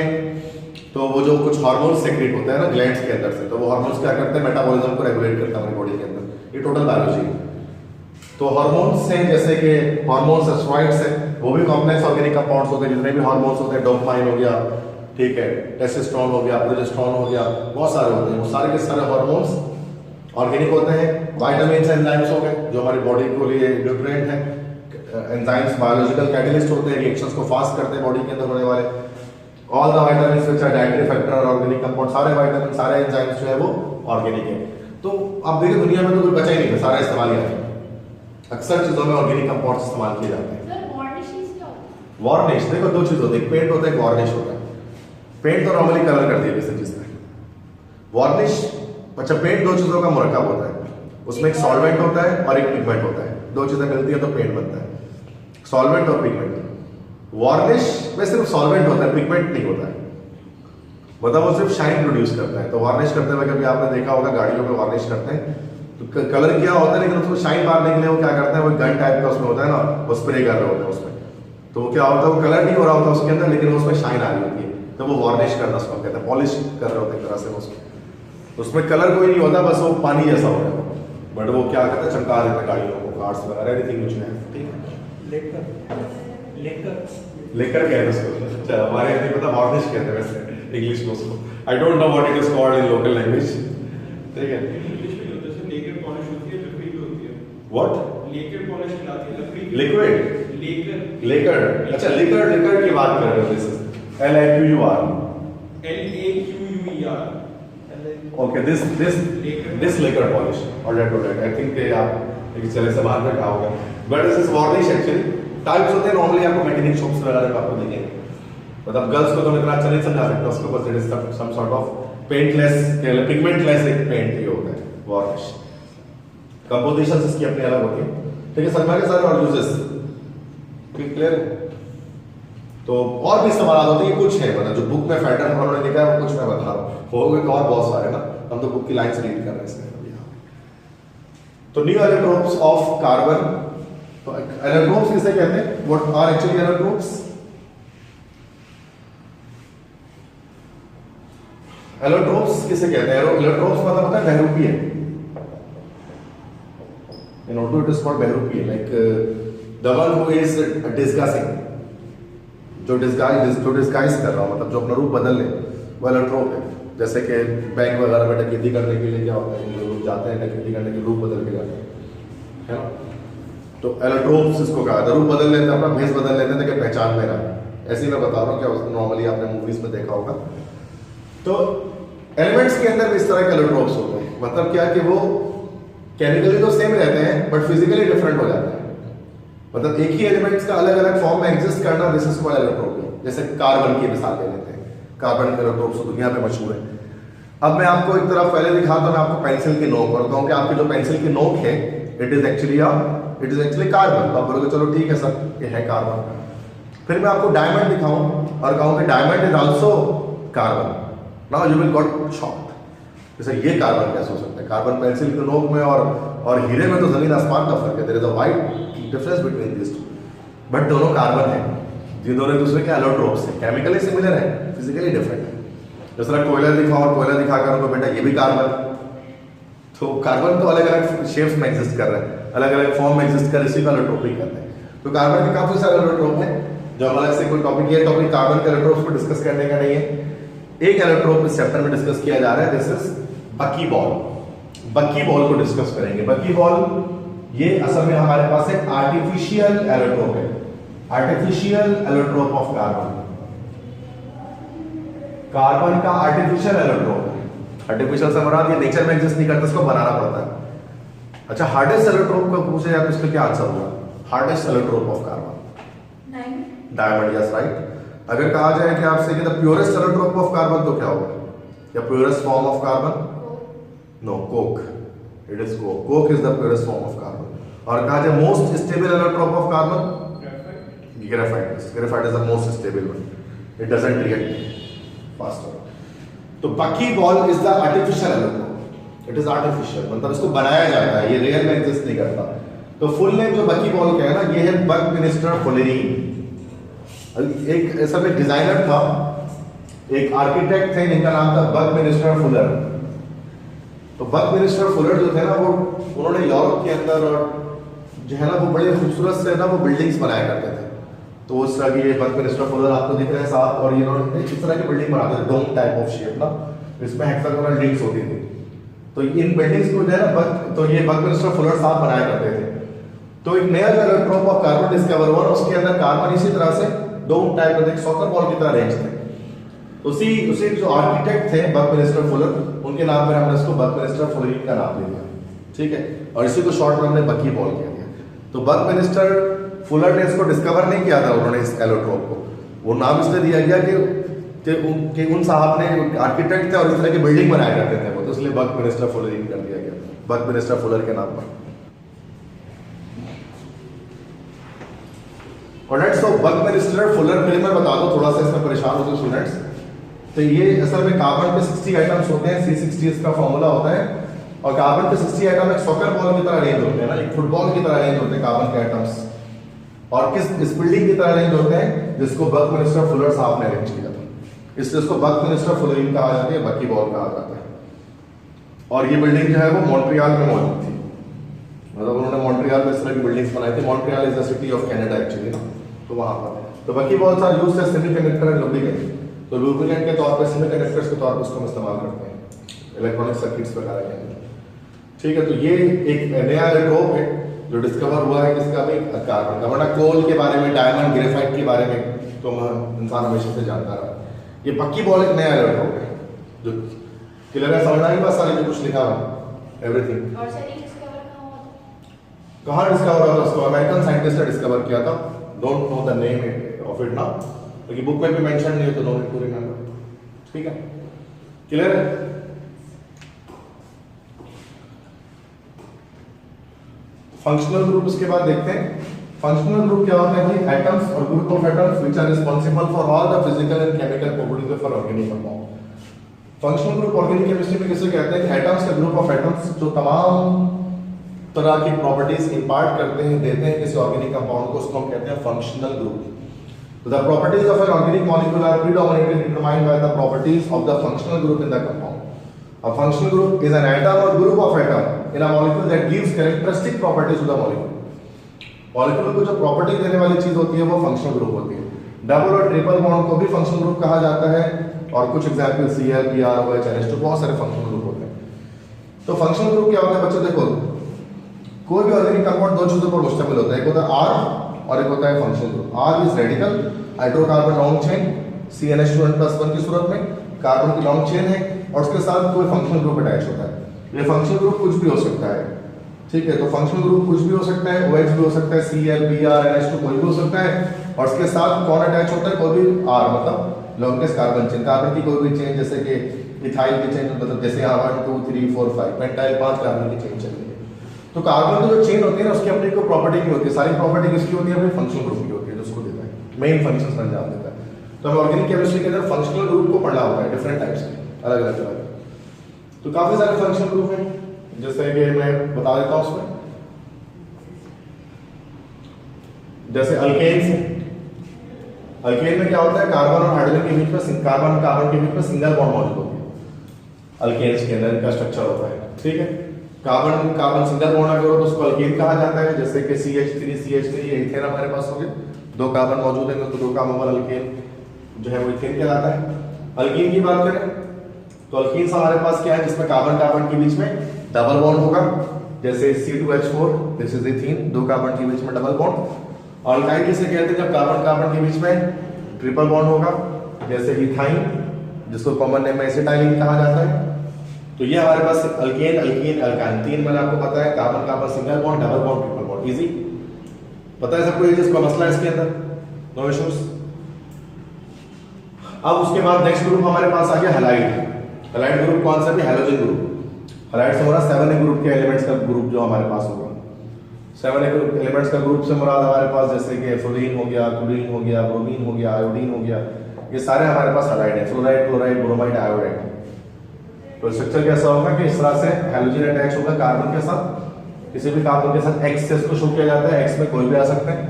तो वो जो कुछ हार्मोन्स सेक्रेट होते हैं ना ग्लैंड्स के अंदर से, तो वो हार्मोन्स क्या करते हैं, मेटाबॉलिज्म को रेगुलेट करते हैं हमारी बॉडी के अंदर। ये टोटल बायोलॉजी है। तो हार्मोन्स हैं जैसे कि हार्मोन्स स्टेरॉइड्स हैं, वो भी कॉम्प्लेक्स ऑर्गेनिक कंपाउंड्स होते हैं। जितने भी हार्मोन्स होते हैं, डोपामाइन हो गया, ठीक है, टेस्टोस्टेरोन हो गया, प्रोजेस्टेरोन हो गया, बहुत सारे होते हैं। वो सारे के सारे हार्मोन्स ऑर्गेनिक होते हैं। विटामिन्स एंजाइम्स हो गए जो हमारी बॉडी के लिए न्यूट्रिएंट है। एंजाइम्स बायोलॉजिकल कैटलिस्ट होते हैं, रिएक्शंस को फास्ट करते हैं बॉडी के अंदर होने वाले। All the vitamins which are dietary factor और ऑर्गेनिक कंपाउंड, सारे विटामिन सारे एंजाइम्स जो है वो ऑर्गेनिक है। तो आप देखिए दुनिया में तो कोई बचा ही नहीं है, सारा इस्तेमाल किया है। अक्सर चीजों में ऑर्गेनिक कंपाउंड्स इस्तेमाल किए जाते हैं। सर वार्निशेस क्या होता है? वार्निश देखो दो चीज होती है, पेंट होता है, एक वार्निश होता है। पेंट तो नॉर्मली कलर करती है किसी चीज में। वार्निश अच्छा, पेंट दो चीजों का मुरक्कब होता है, उसमें एक सॉल्वेंट होता है और एक पिगमेंट होता है। दो चीजें मिलती है तो पेंट बनता है, सॉल्वेंट और पिगमेंट। वार्निश में सिर्फ सॉल्वेंट होता है, पिगमेंट नहीं होता है, मतलब वो सिर्फ शाइन प्रोड्यूस करता है। तो वार्निश करते हुए कभी आपने देखा होगा गाड़ियों में वार्निश करते हैं तो कलर क्या होता है, लेकिन उसको शाइन मारने के लिए वो क्या करते हैं, वो गन टाइप का उसमें होता है ना, वो स्प्रे कर रहे होते हैं उसमें। तो वो क्या होता है, वो कलर नहीं हो रहा होता उसके अंदर, लेकिन उसमें शाइन आ रही होती है, तो वो वार्निश करना उसको कहते हैं, पॉलिश कर रहे होते हैं एक तरह से उसको। उसमें कलर कोई नहीं होता, बस वो पानी जैसा होता है, बट वो क्या कहते हैं, चमका देते हैं गाड़ियों को, कार्स वगैरह, एनीथिंग व्हिच है, ठीक है। लेकर कहते हैं उसको, अच्छा हमारे यहाँ नहीं पता, वार्निश कहते हैं वैसे इंग्लिश में उसको। I don't know what it is called in local language, ठीक है। व्हाट लिक्विड लेकर, अच्छा लिकर की बात कर रहे हो, this is LAQUR, okay, this लेकर पॉलिश, ऑलराइट, आई थिंक आप एक चले से बाहर में कहा होगा, but this is varnish. Actually types होते हैं, नॉर्मली आपको मैकेनिक शॉप्स वगैरह में आपको देखेंगे, मतलब गर्ल्स को तो मैं इतना अच्छा नहीं समझा सकता, उसके ऊपर it is some sort of paintless pigmentless एक पेंट ही होता है वार्निश। कंपोजिशन इसकी अपनी अलग होती है, ठीक है, समझ में सारे और यूजेस क्लियर है। तो और भी सवाल होते हैं, कुछ है मतलब जो बुक में फैक्टर उन्होंने लिखा है वो कुछ मैं बता रहा हूँ, हो गए तो और बहुत सारे ना, हम तो बुक की लाइंस रीड कर रहे हैं इसमें। तो न्यू एलोट्रोप्स ऑफ कार्बन, तो एलोट्रोप्स किसे कहते हैं, what are actually allotropes? Allotropes किसे कहते हैं? एलोट्रोप्स मतलब होता है बहरूपीय, in Urdu it is called बहरूपीय, like the one who is disguising, जो डिस्गाइज कर रहा हो, मतलब जो अपना रूप बदल ले, वो एलोट्रोप है। जैसे कि बैंक वगैरह में डकैती करने के लिए क्या होता है, जो लोग जाते हैं डकैती करने के रूप बदल के जाते हैं, है ना, तो एलोट्रोप्स इसको कहा था, रूप बदल लेते हैं, अपना भेष बदल लेते हैं ताकि पहचान में ना। ऐसे ही मैं बता रहा हूँ, क्या नॉर्मली आपने मूवीज में देखा होगा। तो एलिमेंट्स के अंदर भी इस तरह के एलोट्रोप्स होते हैं, मतलब क्या कि वो केमिकली तो सेम रहते हैं बट फिजिकली डिफरेंट हो जाते हैं, मतलब एक ही एलिमेंट्स का अलग अलग फॉर्म में एग्जिस्ट करना, दिस इज कॉल्ड एलोट्रोपी। जैसे कार्बन की मिसाल ले लेते हैं, कार्बन के एलोट्रोप्स दुनिया में मशहूर है। अब मैं आपको एक तरफ पहले दिखाता हूं, मैं आपको पेंसिल की नोक और कहूं कि आपकी जो पेंसिल की नोक है इट इज एक्चुअली कार्बन, तो आप बोलोगे चलो ठीक है सर ये है कार्बन। फिर मैं आपको डायमंड दिखाऊं और कहूं कि diamond is also carbon, now you will got shocked, जैसे ये कार्बन कैसे हो सकता है, कार्बन पेंसिल की नोक में और हीरे में तो जमीन आसमान का फर्क है, there is a wide difference between this two, but दोनों कार्बन है, ये दोनों एक दूसरे के एलोट्रोप्स हैं, केमिकली सिमिलर है, फिजिकली डिफरेंट है। जिस तरह कोयला दिखाओ और कोयला दिखाकर उनको बेटा ये भी कार्बन, तो कार्बन तो अलग अलग शेप्स में एग्जिस्ट कर रहा है, अलग अलग फॉर्म में एग्जिस्ट कर रहा है, इसी को एलोट्रोपी कहते हैं। तो कार्बन के काफी सारे एलोट्रोप हैं, जो हम अलग से कोई टॉपिक, ये टॉपिक कार्बन के एलोट्रोप्स को डिस्कस करने का नहीं है। एक एलोट्रोप इस चैप्टर में डिस्कस किया जा रहा है, दिस इज बकी बॉल। बकी बॉल को डिस्कस करेंगे। बकी बॉल ये असल में हमारे पास एक आर्टिफिशियल एलोट्रोप है, artificial allotrope of carbon. Carbon का आर्टिफिशियल एलोट्रोप, आर्टिफिशियल से मुराद ये नेचर में एग्जिस्ट नहीं करता, इसको बनाना पड़ता है। अच्छा, हार्डेस्ट एलोट्रोप का पूछे जाए तो इसका क्या आंसर होगा? Hardest allotrope of carbon diamond, yes right. अगर कहा जाए कि आपसे कि the purest allotrope of carbon तो क्या होगा, या purest form of carbon? No, coke, it is coke. Coke is the purest form of carbon. और कहा जाए most stable allotrope of carbon? Graphite. Graphite is the most stable one, it doesn't react faster. तो buckyball is the artificial allotrope, it is artificial, मतलब इसको बनाया जाता है, ये रियल में एग्जिस्ट नहीं करता। तो फुल नेम जो बकी बॉल का है ना, ये है बकमिनिस्टर फुलरीन। एक ऐसा में डिजाइनर था, एक आर्किटेक्ट थे जिनका नाम था बकमिनिस्टर फुलर। तो बकमिनिस्टर फुलर जो थे ना, वो उन्होंने यूरोप के अंदर और जो है ना वो बड़े खूबसूरत से ना वो बिल्डिंग्स बनाया करते थे। तो उस तरह की ये बकमिनिस्टर फुलर आपको दिख रहे हैं साथ, और इन्होंने इस तरह की बिल्डिंग बनाते थे, डोम टाइप ऑफ शेप ना, इसमें हेक्सागोनल रिंग्स होती थी। तो इन बिल्डिंग्स को जो है ना तो ये बकमिनिस्टर फुलर साथ बनाया करते थे। तो एक नया जो एलोट्रोप ऑफ कार्बन डिस्कवर हुआ, उसके अंदर कार्बन इसी तरह से डोम टाइप में सॉकर बॉल की तरह रेंज थे। उसी जो आर्किटेक्ट थे बकमिनिस्टर फुलर, उनके नाम पर हमने इसको बकमिनिस्टर फुलरीन का नाम दे दिया, ठीक है। और इसी को शॉर्ट में हमने बकी बॉल कह दिया। तो बकमिनिस्टर फुलर ने इसको डिस्कवर नहीं किया था उन्होंने, इस एलोट्रोप को। वो नाम इसलिए दिया गया कि उन साहब ने आर्किटेक्ट थे और इस तरह की बिल्डिंग बनाया करते थे वो, तो इसलिए बकमिनिस्टर फुलरीन कर दिया गया, बकमिनिस्टर फुलर के नाम पर। और नेक्स्ट तो बकमिनिस्टर फुलर के लिए मैं बता दूं, थोड़ा सा इसमें परेशान होते स्टूडेंट्स। तो ये असल में कार्बन के 60 आइटम्स होते हैं, C60 इसका फॉर्मूला होता है। और कार्बन के 60 आइटम एक सॉकर बॉल की तरह रेंज होते हैं ना, एक फुटबॉल की तरह रेंज होते हैं कार्बन के आइटम्स। और इस बिल्डिंग की तरह रेंज होते हैं जिसको बकमिनिस्टर फुलर साहब ने अरेंज किया था, इसलिए इसको बकमिनिस्टर फुलरीन कहा जाता है, बकी बॉल कहा जाता है। और ये बिल्डिंग जो है वो मॉन्ट्रियल में मौजूद थी, मतलब उन्होंने मॉन्ट्रियल में इस तरह की बिल्डिंग्स बनाई थी। Montreal is the city of Canada actually ना, तो वहां पर। तो buckyballs are used as semiconductor and lubricant. तो लुब्रिकेंट के तौर पर, सेमीकंडक्टर्स के तौर पर उसको हम इस्तेमाल करते हैं इलेक्ट्रॉनिक सर्किट्स वगैरह के अंदर, ठीक है। तो ये एक नया एलोट्रोप है जो डिस्कवर हुआ है, किसका भी कार्बन का। वरना कोल के बारे में, डायमंड, ग्रेफाइट के बारे में तो इंसान हमेशा से जानता रहा। ये बकी बॉल एक नया एलोट्रोप है जो क्लियर है, समझना ही बस सारे जो कुछ लिखा हुआ एवरीथिंग। और सर ये डिस्कवर कहाँ हुआ था? कहाँ डिस्कवर हुआ था? उसको अमेरिकन साइंटिस्ट ने डिस्कवर किया था। Don't know the name of it ना, क्योंकि बुक में भी मेंशन नहीं है, तो डोंट टू रिमेंबर, ठीक है, क्लियर है। फंक्शनल ग्रुप इसके बाद देखते हैं। फंक्शनल ग्रुप क्या होता है कि एटम्स और group of atoms which are responsible for all the physical and chemical properties of organic compound. Functional group organic chemistry में किसे कहते हैं कि एटम्स का ग्रुप ऑफ एटम्स जो तमाम तरह की प्रॉपर्टीज इंपार्ट करते हैं, देते हैं किसी ऑर्गेनिक कंपाउंड को, उसको हम कहते हैं फंक्शनल ग्रुप। तो the properties of an organic molecule are predominantly determined by the properties of the functional group in the compound. A functional group is an atom or group of atom in a molecule that gives characteristic properties to the molecule. Molecule को जो property देने वाली चीज होती है वो functional group होती है। डबल और ट्रिपल बॉन्ड को भी फंक्शनल ग्रुप कहा जाता है, और कुछ example Cl, Br, OH, NH2 बहुत सारे फंक्शनल ग्रुप होते हैं। तो फंक्शनल ग्रुप क्या होता है बच्चों? देखो, कोई भी ऑर्गेनिक कंपाउंड दो चीजों पर मुश्तमिल होता है, एक होता है R और एक होता है functional group. R is radical, hydrocarbon long chain, CnH2n+1 की सूरत में कार्बन की लॉन्ग चेन है, और उसके साथ कोई फंक्शनल ग्रुप अटैच होता है। ये फंक्शनल ग्रुप कुछ भी हो सकता है, ठीक है। तो फंक्शनल ग्रुप कुछ भी हो सकता है, OH भी हो सकता है, Cl, Br, NH2 कोई भी हो सकता है, और उसके साथ कौन अटैच होता है? कोई भी R, मतलब लॉन्गेस्ट कार्बन चेन, कार्बन की कोई भी चेन, जैसे कि इथाइल की चेन, मतलब जैसे यहाँ 1 2 3 4 5 पेंटाइल 5 कार्बन की चेन चल रही है। तो कार्बन की जो चेन होती है ना, उसकी अपनी कोई प्रॉपर्टी नहीं होती, सारी प्रॉपर्टी किसकी होती है? अपनी फंक्शनल ग्रुप की होती है, जो उसको देता है मेन फंक्शंस अंजाम देता है। तो हमें ऑर्गेनिक केमिस्ट्री के अंदर फंक्शनल ग्रुप को पढ़ना होता है, डिफरेंट टाइप्स के, अलग अलग तरह के। तो काफी सारे फंक्शनल ग्रुप हैं, जैसे कि मैं बता देता हूं उसमें। जैसे अल्केन्स है, अल्केन में क्या होता है? कार्बन और हाइड्रोजन के बीच में, कार्बन के बीच में सिंगल बॉन्ड मौजूद होती है। अल्केन्स के अंदर इनका स्ट्रक्चर होता है, ठीक है। कार्बन कार्बन सिंगल बॉन्ड अगर हो तो उसको अल्केन कहा जाता है, जैसे कि CH3 ये इथेन हमारे पास हो गए, दो कार्बन मौजूद है तो दो का मोबाइल अल्केन जो है वो इथेन कहलाता है। अल्कीन की बात करें तो अल्कीन हमारे पास क्या है जिसमें कार्बन कार्बन के बीच में डबल बॉन्ड होगा, जैसे C2H4 दिस इज इथीन, दो कार्बन के बीच में डबल बॉन्ड। और अल्काइन किसे कहते हैं जब कार्बन कार्बन के बीच में ट्रिपल बॉन्ड होगा, जैसे इथाइन जिसको कॉमन नेम में एसिटाइलिन कहा जाता है। तो ये हमारे पास अल्केन अल्कीन अल्काइन तीन मैंने आपको बताया, carbon carbon single bond double bond triple bond, easy पता है सबको, ये जिसका मसला है इसके अंदर नो इश्यूज। अब उसके बाद नेक्स्ट ग्रुप हमारे पास आ गया हैलाइड। हैलाइड ग्रुप कौन सा भी, हैलोजन ग्रुप। हैलाइड से मुराद 7 ग्रुप के एलिमेंट्स का ग्रुप जो हमारे पास होगा, 7 एलिमेंट्स का ग्रुप से मुराद हमारे पास जैसे कि फ्लोरीन हो गया, क्लोरीन हो गया, ब्रोमीन हो गया, आयोडीन हो गया, ये सारे हमारे पास हैलाइड है, फ्लोराइड क्लोराइड ब्रोमाइड आयोडाइड। तो स्ट्रक्चर कैसा होगा कि इस तरह से हैलोजन अटैच होगा कार्बन के साथ, किसी भी कार्बन के साथ X से इसको शो किया जाता है, X में कोई भी आ सकते हैं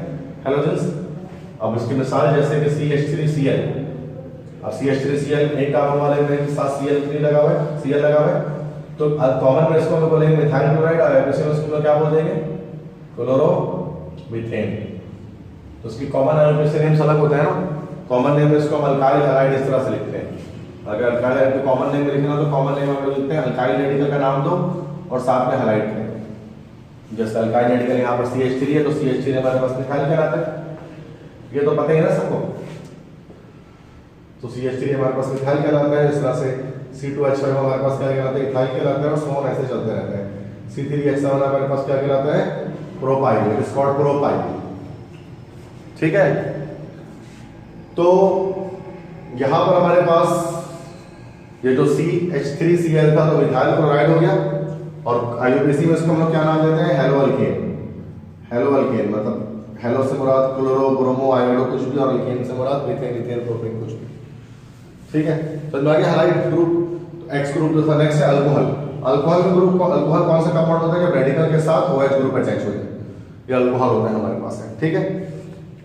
हैलोजेंस। अब इसकी मिसाल जैसे कि CH3Cl, अब CH3Cl एक कार्बन वाले में के साथ Cl3 लगा हुआ है, Cl लगा हुआ है, तो कॉमन में इसको हम बोलेंगे मिथाइल क्लोराइड और इसी में इसको क्या बोल देंगे क्लोरोमीथेन। तो इसकी कॉमन आयोडीन नेम्स अलग होते हैं ना, कॉमन नेम में इसको हम अल्काइल हैलाइड इस तरह से लिखते हैं। अगर अल्काइल हैलाइड को कॉमन नेम में लिखना तो कॉमन नेम हम लोग लिखते हैं अल्काइल रेडिकल का नाम दो और साथ में हैलाइड है। जैसे अल्काइल रेडिकल यहाँ पर CH3 है तो CH3 हमारे पास मिथाइल कहलाता है, ये तो पता ही है ना सबको। तो CH3 हमारे पास मिथाइल कहलाता है, इस तरह से C2H5 हमारे पास क्या कहलाता है, इथाइल कहलाता है, और सो ऑन ऐसे चलते रहते हैं। C3H7 हमारे पास क्या कहलाता है, propyl, it is called propyl. ठीक है, तो यहां पर हमारे पास ये जो CH3Cl था तो मिथाइल क्लोराइड हो गया, और IUPAC में इसको हम लोग क्या नाम देते हैं, हेलो अल्केन। हेलो अल्केन मतलब हेलो से मुराद क्लोरो ब्रोमो आयोडो कुछ भी, और अल्केन से मुराद मीथेन इथेन प्रोपेन कुछ भी। ठीक है, तो बाकी हैलाइड ग्रुप X ग्रुप जो था नेक्स्ट है अल्कोहल। अल्कोहल के ग्रुप को, अल्कोहल कौन सा कंपाउंड होता है जब रेडिकल के साथ OH ग्रुप अटैच हो जाए, ये अल्कोहल होता है हमारे पास है। ठीक है,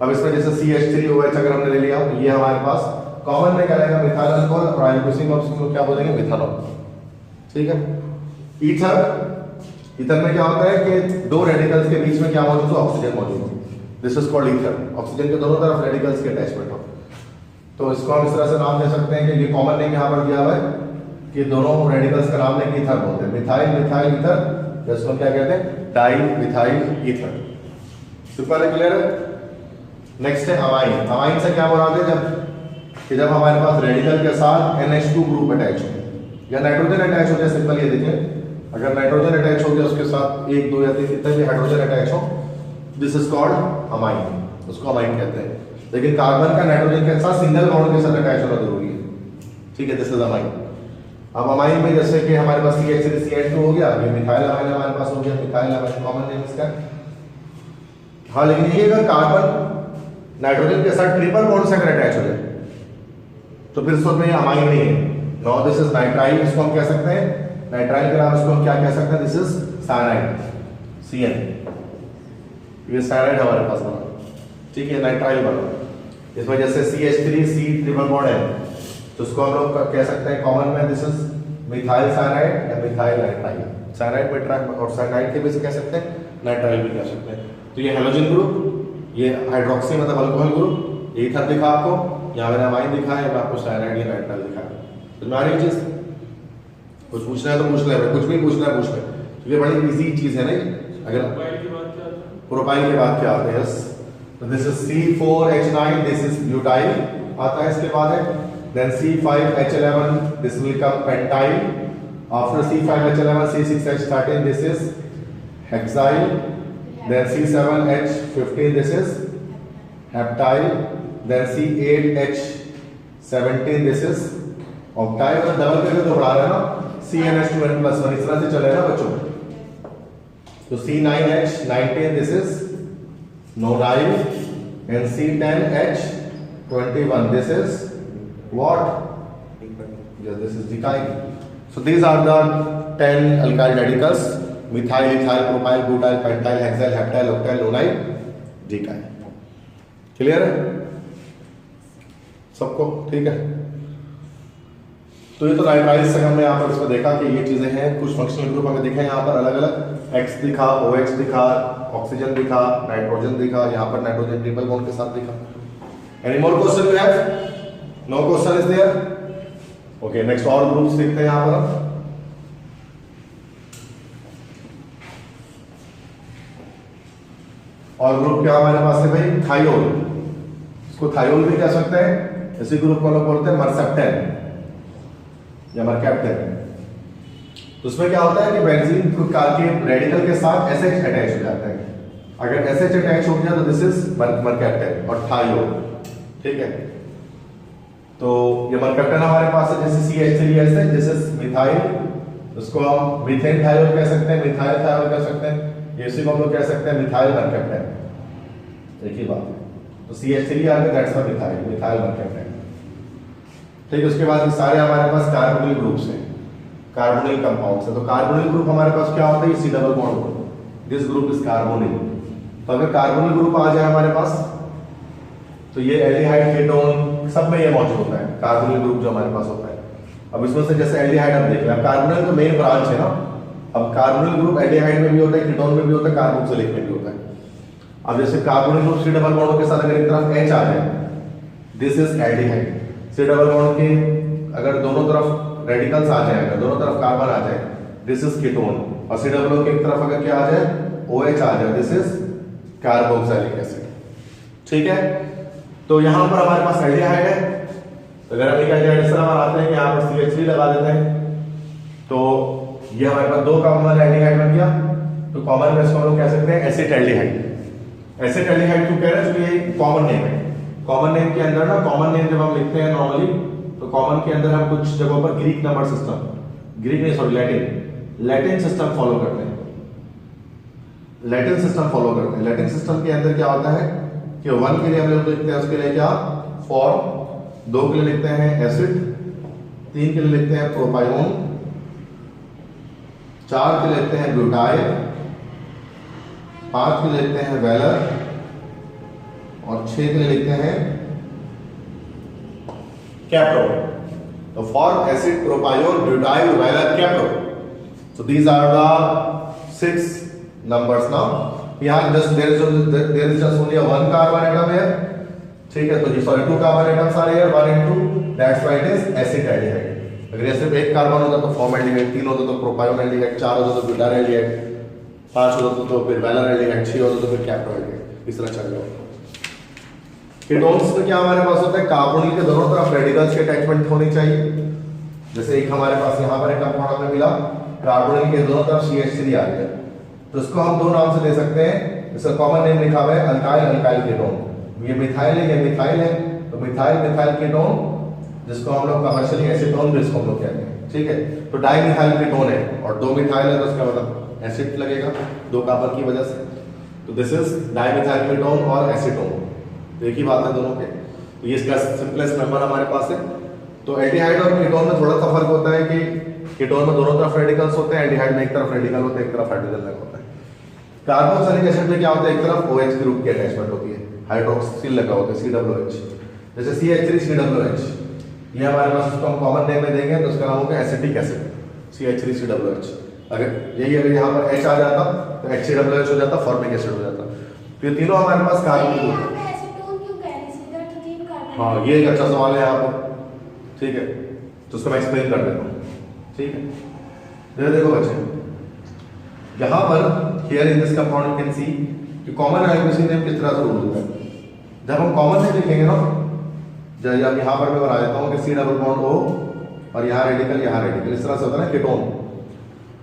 अब इसमें जैसे CH3OH अगर हमने ले लिया तो ये हमारे पास कॉमन में क्या रहेगा मिथाइल अल्कोहल, और IUPAC में उसको क्या बोलेंगे मिथानॉल। ठीक है, ईथर, ईथर में क्या होता है कि दो रेडिकल्स के बीच में क्या मौजूद है, ऑक्सीजन मौजूद है, this is called ether. Oxygen के दोनों तरफ रेडिकल्स के अटैचमेंट हो, तो इसको हम इस तरह से नाम दे सकते हैं कि ये कॉमन नेम यहाँ पर दिया हुआ है कि दोनों रेडिकल्स का नाम लेके ईथर बोलते हैं, मिथाइल मिथाइल ईथर, जिसको क्या कहते हैं डाई मिथाइल ईथर। सिंपल है, क्लियर है। नेक्स्ट है अमाइन। अमाइन से क्या मुराद है, जब हमारे पास रेडिकल के साथ NH2 ग्रुप अटैच हो या नाइट्रोजन अटैच हो जाए, सिंपल ये देखिए, अगर नाइट्रोजन अटैच हो गया उसके साथ 1 2 या 3 कितने भी हाइड्रोजन अटैच हो, दिस इज कॉल्ड अमाइन, उसको अमाइन कहते हैं। लेकिन कार्बन का नाइट्रोजन के साथ सिंगल बॉन्ड के साथ अटैच होना जरूरी है। ठीक है, दिस इज अमाइन। अब अमाइन में जैसे कि हमारे पास CH3CH2 हो गया, ये मिथाइल अमाइन हमारे पास हो गया, मिथाइल अमाइन कॉमन नेम इसका। हाँ, लेकिन ये अगर कार्बन नाइट्रोजन के साथ ट्रिपल बॉन्ड से अगर अटैच हो जाए तो फिर उसमें अमाइन नहीं है, नो दिस इज नाइट्राइल, इसको हम कह सकते हैं नाइट्राइल के नाम, इसको हम क्या कह सकते हैं, दिस इज साइनाइड, CN, ये साइनाइड हमारे पास बना। ठीक है, नाइट्राइल बना। इस वजह से CH3C ट्रिपल बॉन्ड है तो उसको हम लोग कह सकते हैं कॉमन में दिस इज मिथाइल साइनाइड या मिथाइल नाइट्राइल। साइनाइड में और साइनाइड के भी कह सकते हैं, नाइट्राइल भी कह सकते हैं। तो ये हैलोजन ग्रुप, ये हाइड्रोक्सी मतलब अल्कोहल ग्रुप, ईथर दिखा आपको, यहाँ मैंने अमाइन दिखा है, मैं आपको साइनाइड या नाइट्राइल दिखाया। तो तुम्हारी चीज कुछ पूछना है तो पूछ ले, कुछ भी पूछना है पूछ ले, क्योंकि बड़ी इजी चीज है नहीं। अगर प्रोपाइल के बाद क्या आता है, यस, तो this is C4H9, this is butyl आता है, इसके बाद है then C5H11, this will come pentyl, after C5H11 C6H13, this is hexyl, then C7H15, this is heptyl, then C8H17, this is octyl। मतलब डबल करके तो बढ़ा रहे हैं ना, CnH2n+1 इस तरह से चले ना बच्चों। तो C9H19, this is nonyl, and C10H21, this is what? Yes, this is decyl. So these are the 10 alkyl radicals: methyl, ethyl, propyl, butyl, pentyl, hexyl, heptyl, octyl, nonyl, decyl। Clear है सबको? ठीक है। तो ये तो नाइट्राइल से हमने यहाँ पर इसमें देखा कि ये चीज़ें हैं, कुछ फंक्शनल ग्रुप हमें दिखे यहाँ पर अलग अलग, X दिखा, OH दिखा, ऑक्सीजन दिखा, नाइट्रोजन दिखा, यहाँ पर नाइट्रोजन ट्रिपल बॉन्ड के साथ दिखा। Any more question you have? No question is there? Okay, next और ग्रुप्स देखते हैं यहाँ पर। और ग्रुप क्या हमारे पास है भाई? थायोल। इसको थायोल भी कह सकते हैं, इसी ग्रुप को लोग बोलते हैं मरसेप्टेन या मरकैप्टेन। तो उसमें क्या होता है कि बेंजीन के रेडिकल के साथ SH अटैच हो जाता है। अगर SH अटैच हो गया तो दिस इज मरकैप्टेन और थायोल, ठीक है। तो ये मरकैप्टेन हमारे पास है, जैसे CH3S है, दिस इज मिथाइल, उसको हम मीथेन थायोल कह सकते हैं, मिथाइल थायोल कह सकते हैं, इसी को हम लोग कह सकते हैं मिथाइल मरकैप्टेन, एक ही बात है। तो CH3 आ गया, दैट्स मिथाइल मरकैप्टेन, ठीक है। उसके बाद सारे हमारे पास कार्बोनिल ग्रुप्स हैं, कार्बोनिल कंपाउंड्स हैं। तो कार्बोनिल ग्रुप हमारे पास क्या होता है? C double bond group, this group is carbonyl. तो अगर कार्बोनिल ग्रुप आ जाए हमारे पास तो ये एल्डिहाइड, कीटोन सब में ये मौजूद होता है, कार्बोनिल ग्रुप जो हमारे पास होता है। अब इसमें से जैसे एल्डिहाइड हम देख रहे हैं, कार्बोनिल तो मेन ब्रांच है ना। अब कार्बोनिल ग्रुप एल्डिहाइड में भी होता है, कीटोन में भी होता है, कार्बोक्सिलिक में भी होता है। अब जैसे carbonyl group C double bond के साथ अगर एक तरफ H आ जाए, this is aldehyde. C double bond के अगर दोनों तरफ रेडिकल्स आ जाए, अगर दोनों तरफ कार्बन आ जाए, दिस इज कीटोन। और C डबल बॉन्ड की एक तरफ अगर क्या आ जाए, OH आ जाए, दिस इज कार्बोक्सिलिक एसिड, ठीक है। तो यहाँ पर हमारे पास एल्डिहाइड है। अगर हम एक एल्डिहाइड इस तरह बनाते हैं कि यहाँ पर CH3 लगा देते हैं, तो ये हमारे पास दो कॉमन एल्डिहाइड बन गया। तो कॉमन में इसको हम लोग कह सकते हैं एसिड एल्डिहाइड। एसिड एल्डिहाइड क्यों कह रहे हैं? क्योंकि ये कॉमन नेम है। कॉमन नेम के अंदर ना, कॉमन नेम जब हम लिखते हैं नॉर्मली, तो कॉमन के अंदर हम कुछ जगहों पर ग्रीक नंबर सिस्टम, ग्रीक नहीं सॉरी लैटिन सिस्टम फॉलो करते हैं। लैटिन सिस्टम फॉलो करते हैं। लैटिन सिस्टम के अंदर क्या होता है कि 1 के लिए हम लोग लिखते हैं, उसके लिए क्या फॉर्म, 2 के लिए लिखते हैं एसिड, 3 के लिए लिखते हैं प्रोपायोन, 4 के लिए लिखते हैं ब्यूटाइल, 5 के लिए लिखते हैं वेलर और 6 के लिए लिखते हैं कैप्रो। तो form acid, propion, butyl, valer, capro. So these are the 6 numbers now. यहाँ just there is just only a 1 carbon atom here. ठीक है, तो ये sorry 2 carbon atoms are here, 1 and 2. That's why it is acid aldehyde. अगर ये सिर्फ एक carbon होता तो फॉर्म एल्डिहाइड, 3 होता तो प्रोपायोन एल्डिहाइड, 4 होता तो ब्यूटाइल एल्डिहाइड, 5 होता तो फिर वेलर एल्डिहाइड, 6 होता तो फिर कैप्रो एल्डिहाइड, इस तरह चल जाएगा। कीटोन्स में क्या हमारे पास होता है? कार्बोनिल के दोनों तरफ रेडिकल्स की अटैचमेंट होनी चाहिए। जैसे एक हमारे पास यहाँ पर एक कंपाउंड हमें मिला, कार्बोनिल के दोनों तरफ CH3 आ गया, तो इसको हम दो नाम से दे सकते हैं। इसका कॉमन नेम लिखा हुआ है अल्काइल अल्काइल कीटोन। ये मिथाइल है, ये मिथाइल है, तो मिथाइल मिथाइल कीटोन, जिसको हम लोग कमर्शियली एसीटोन भी इसको हम लोग कहते हैं, ठीक है। तो डाई मिथाइल कीटोन है और 2 मिथाइल है, तो इसका मतलब एसिड लगेगा 2 कार्बन की वजह से। तो this is di methyl ketone और एसीटोन, तो एक ही बात है दोनों के। तो ये इसका सिंपलेस्ट मेंबर हमारे पास है। तो एल्डिहाइड और कीटोन में थोड़ा सा फर्क होता है कि कीटोन में दोनों तरफ रेडिकल्स होते हैं, एल्डिहाइड में एक तरफ रेडिकल होता है, एक तरफ हाइड्रोजन लगा होता है। कार्बोक्सिलिक एसिड में क्या होता है? एक तरफ OH ग्रुप की अटैचमेंट होती है, हाइड्रोक्सिल लगा होता है, COOH। जैसे CH3 COOH, ये हमारे पास उसको हम कॉमन नेम में देंगे तो उसका नाम होगा एसिटिक एसिड, CH3 COOH। अगर यहाँ पर H आ जाता तो HCOOH हो जाता, फॉर्मिक एसिड हो जाता। तो ये तीनों हमारे पास कार्बन ग्रुप है। हाँ, ये एक अच्छा सवाल है यहाँ पर, ठीक है। तो उसको मैं एक्सप्लेन कर देता हूँ, ठीक है। देखो बच्चे, यहाँ पर here in this compound you can see कि कॉमन आइडेंटिफिकेशन नेम किस तरह से रूल होता है। जब हम कॉमन नेम लिखेंगे ना, जब यहाँ पर मैं बना देता हूँ कि C डबल बॉन्ड O और यहाँ रेडिकल, इस तरह से होता है ना कीटोन।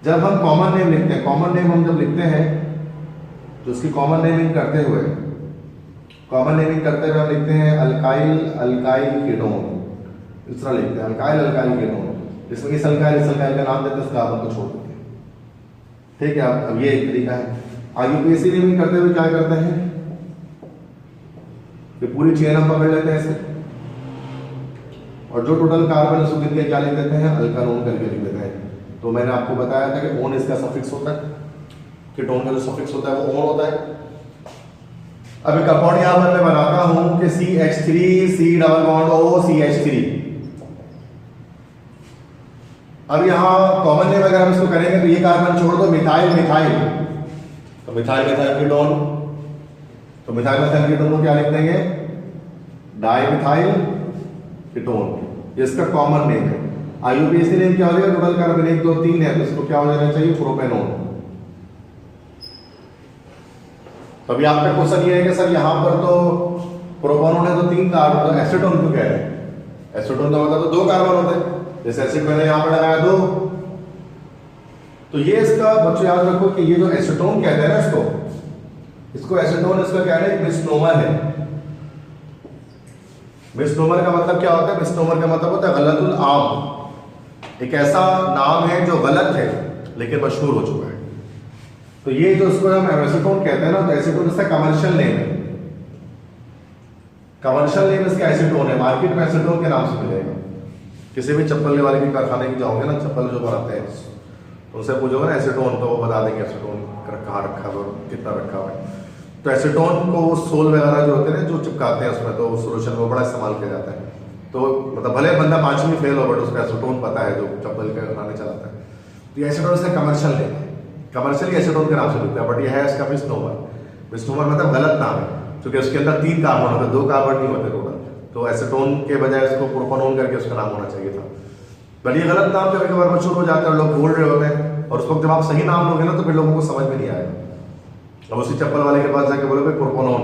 जब हम कॉमन नेम लिखते हैं, कॉमन नेम हम जब लिखते हैं तो उसकी कॉमन नेमिंग करते हुए हम लिखते हैं अल्काइल अल्काइल कीटोन, इस तरह लिखते हैं अल्काइल अल्काइल कीटोन। इसमें इस अल्काइल का नाम देते हैं, इस कार्बन को छोड़ देते हैं, ठीक है। अब ये एक तरीका है। IUPAC नेमिंग करते हुए क्या करते हैं कि पूरी चेन हम पकड़ लेते हैं इसे, और जो टोटल कार्बन उसको गिन के क्या लिख देते हैं? अल्कानोन करके लिख देते हैं। तो मैंने आपको बताया था कि ओन इसका सफिक्स होता है, कीटोन का जो सफिक्स होता है वो ओन होता है। अब एक कंपाउंड यहां पर मैं बनाता हूं कि CH3 C double bond O CH3, अब यहाँ कॉमन नेम अगर हम इसको करेंगे तो ये कार्बन छोड़ दो, मिथाइल मिथाइल, तो मिथाइल मिथाइल कीटोन, तो मिथाइल मिथाइल कीटोन को क्या लिख देंगे, डाई मिथाइल कीटोन, ये इसका कॉमन नेम है। आईयूपीएसी नेम क्या हो जाएगा, टोटल कार्बन 1 2 3 है, तो इसको क्या हो जाना चाहिए, प्रोपेनोन। तो अभी आपका क्वेश्चन ये है कि सर यहाँ पर तो प्रोपेनोन है तो 3 कार्बन, तो एसीटोन क्यों कह रहे हैं, एसीटोन का मतलब तो 2 कार्बन होते हैं, जैसे एसिड मैंने यहाँ पर लगाया 2, तो ये इसका बच्चों याद रखो कि ये जो एसीटोन कहते हैं ना इसको एसीटोन इसका क्या है, मिसनोमर है। मिसनोमर का मतलब क्या होता है, मिसनोमर का मतलब होता है गलतुल आम, एक ऐसा नाम है जो गलत है लेकिन मशहूर हो चुका है। तो ये जो इसको हम एसीटोन कहते हैं ना, तो एसीटोन इसका कमर्शियल नेम है, कमर्शियल नेम इसका एसीटोन है, मार्केट में एसीटोन के नाम से मिलेगा। किसी भी चप्पल वाले के कारखाने की जाओगे ना, चप्पल जो बनाते हैं तो उनसे पूछोगे ना एसीटोन, तो वो बता देंगे एसीटोन कहाँ रखा हुआ कितना रखा हुआ है। तो एसीटोन को सोल वगैरह जो होते हैं जो चिपकाते हैं उसमें, तो सोल्यूशन को बड़ा इस्तेमाल किया जाता है। तो मतलब भले बंदा 5वीं फेल हो बट उसका एसीटोन पता है जो चप्पल के कारखाने चलाता है। तो ये एसीटोन इसका कमर्शियल नेम है, कमर्शियली एसीटोन के नाम से मिलता है, बट ये है इसका मिसनोमर। मिसनोमर मतलब गलत नाम है, क्योंकि उसके अंदर 3 कार्बन होते, 2 कार्बन नहीं होते टोटल, तो एसीटोन के बजाय इसको प्रोपेनोन करके उसका नाम होना चाहिए था। बट ये गलत नाम कभी कभार मशहूर हो जाता है, लोग बोल रहे होते हैं, और उस वक्त जब आप सही नाम लोगे ना तो फिर लोगों को समझ में नहीं आएगा। अब उसी चप्पल वाले के पास जाके बोलोगे प्रोपेनोन,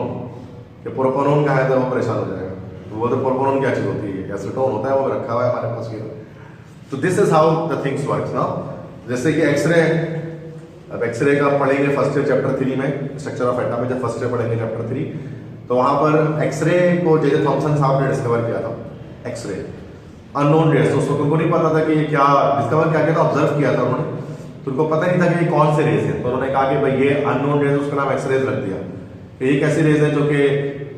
कि प्रोपेनोन का है, तो वो परेशान हो जाएगा, वो तो प्रोपेनोन क्या चीज होती है, एसीटोन होता है, वो रखा हुआ है हमारे पास ये। तो this is how the things works now. जैसे कि एक्सरे, अब एक्सरे का पढ़ेंगे फर्स्ट ईयर चैप्टर 3 में, स्ट्रक्चर ऑफ एटम में जब फर्स्ट ईयर पढ़ेंगे चैप्टर 3, तो वहां पर एक्सरे को जे थॉमसन साहब ने डिस्कवर किया था। एक्सरे अननोन रेस, तो उनको नहीं पता था कि ये क्या डिस्कवर किया था, ऑब्जर्व किया था उन्होंने, तो उनको पता नहीं था कि ये कौन से रेस है। तो उन्होंने कहा कि भाई ये अननोन रेस, उसका नाम एक्सरेज रख दिया। कि ये कैसी रेस है जो कि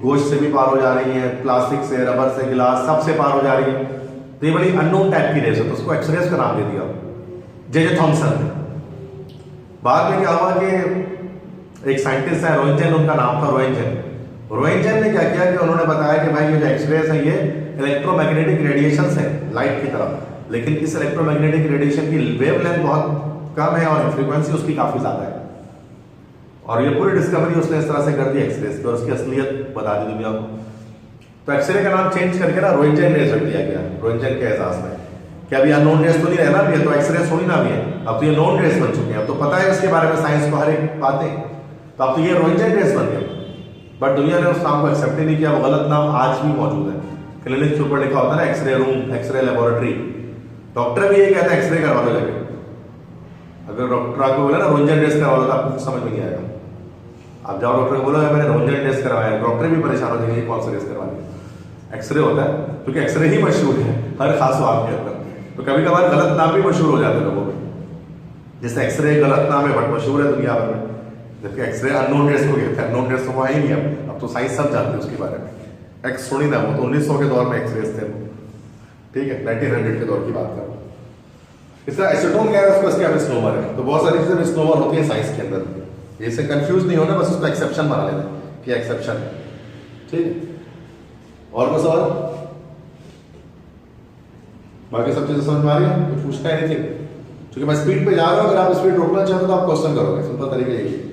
गोश्त से भी पार हो जा रही है, प्लास्टिक से, रबर से, गिलास सबसे पार हो जा रही है, तो ये बड़ी अननोन टाइप की रेस है, तो उसको एक्सरेज का नाम दे दिया जे थॉमसन ने। बाद में क्या हुआ कि एक साइंटिस्ट है रोएंटजेन, उनका नाम था रोएंटजेन। रोएंटजेन ने क्या किया कि उन्होंने बताया कि भाई ये जो एक्सरेज है ये इलेक्ट्रोमैग्नेटिक रेडिएशन है लाइट की तरह, लेकिन इस इलेक्ट्रोमैग्नेटिक रेडिएशन की वेवलेंथ बहुत कम है और फ्रीक्वेंसी उसकी काफी ज्यादा है। और ये पूरी डिस्कवरी उसने इस तरह से कर दी एक्सरे की, और उसकी असलियत बता दी दुनिया को। तो एक्सरे का नाम चेंज करके ना रोएंटजेन रेस रख दिया गया, रोएंटजेन के एहसास में कि अभी अननोन रेस तो नहीं रहना भी है, तो एक्सरे थोड़ी ना भी है, अब तो ये नोन रेस बन चुके हैं, अब तो पता है इसके बारे में साइंस को हर एक बातें, तो अब तो ये रोएंटजेन रेस बन गया। बट दुनिया ने उस नाम को एक्सेप्ट ही नहीं किया, वो गलत नाम आज भी मौजूद है। क्लिनिक के ऊपर लिखा होता है ना X ray room, X ray laboratory, doctor भी ये कहता है एक्सरे करवा लो जाके। अगर डॉक्टर आपको बोला ना रोएंटजेन रेस करवा लो तो आपको समझ में नहीं आएगा। आप जाओ डॉक्टर को बोलो मैंने रोएंटजेन टेस्ट करवाया, डॉक्टर भी परेशान हो जाएंगे कौन सा टेस्ट करवा लिया। एक्सरे होता है क्योंकि एक्सरे ही मशहूर है हर खास बात के अंदर, तो कभी कभार गलत नाम भी मशहूर हो जाते हैं लोगों में। जैसे एक्सरे गलत नाम है बट मशहूर है दुनिया भर में, जबकि एक्सरे अननोन रेस को कहते हैं, अननोन रेस तो वो है ही नहीं, अब तो साइंस सब जानते हैं उसके बारे में। एक्स थोड़ी ना, वो तो 1900 के दौर में एक्सरेस थे, ठीक है, 1900 के दौर की बात कर। इसका एसीटोन क्या है, उसको इसका मिसनोमर है। तो बहुत सारी चीजें मिसनोमर होती है साइंस के अंदर, इससे कंफ्यूज नहीं होना, बस उसको एक्सेप्शन बना लेना कि एक्सेप्शन है, ठीक है। और कोई सवाल? बाकी सब चीजें समझ में आ रही है, कुछ पूछना है नहीं थी, क्योंकि मैं स्पीड पे जा रहा हूँ, अगर आप स्पीड रोकना चाहते हो तो आप क्वेश्चन करोगे, सिंपल तरीका यही है।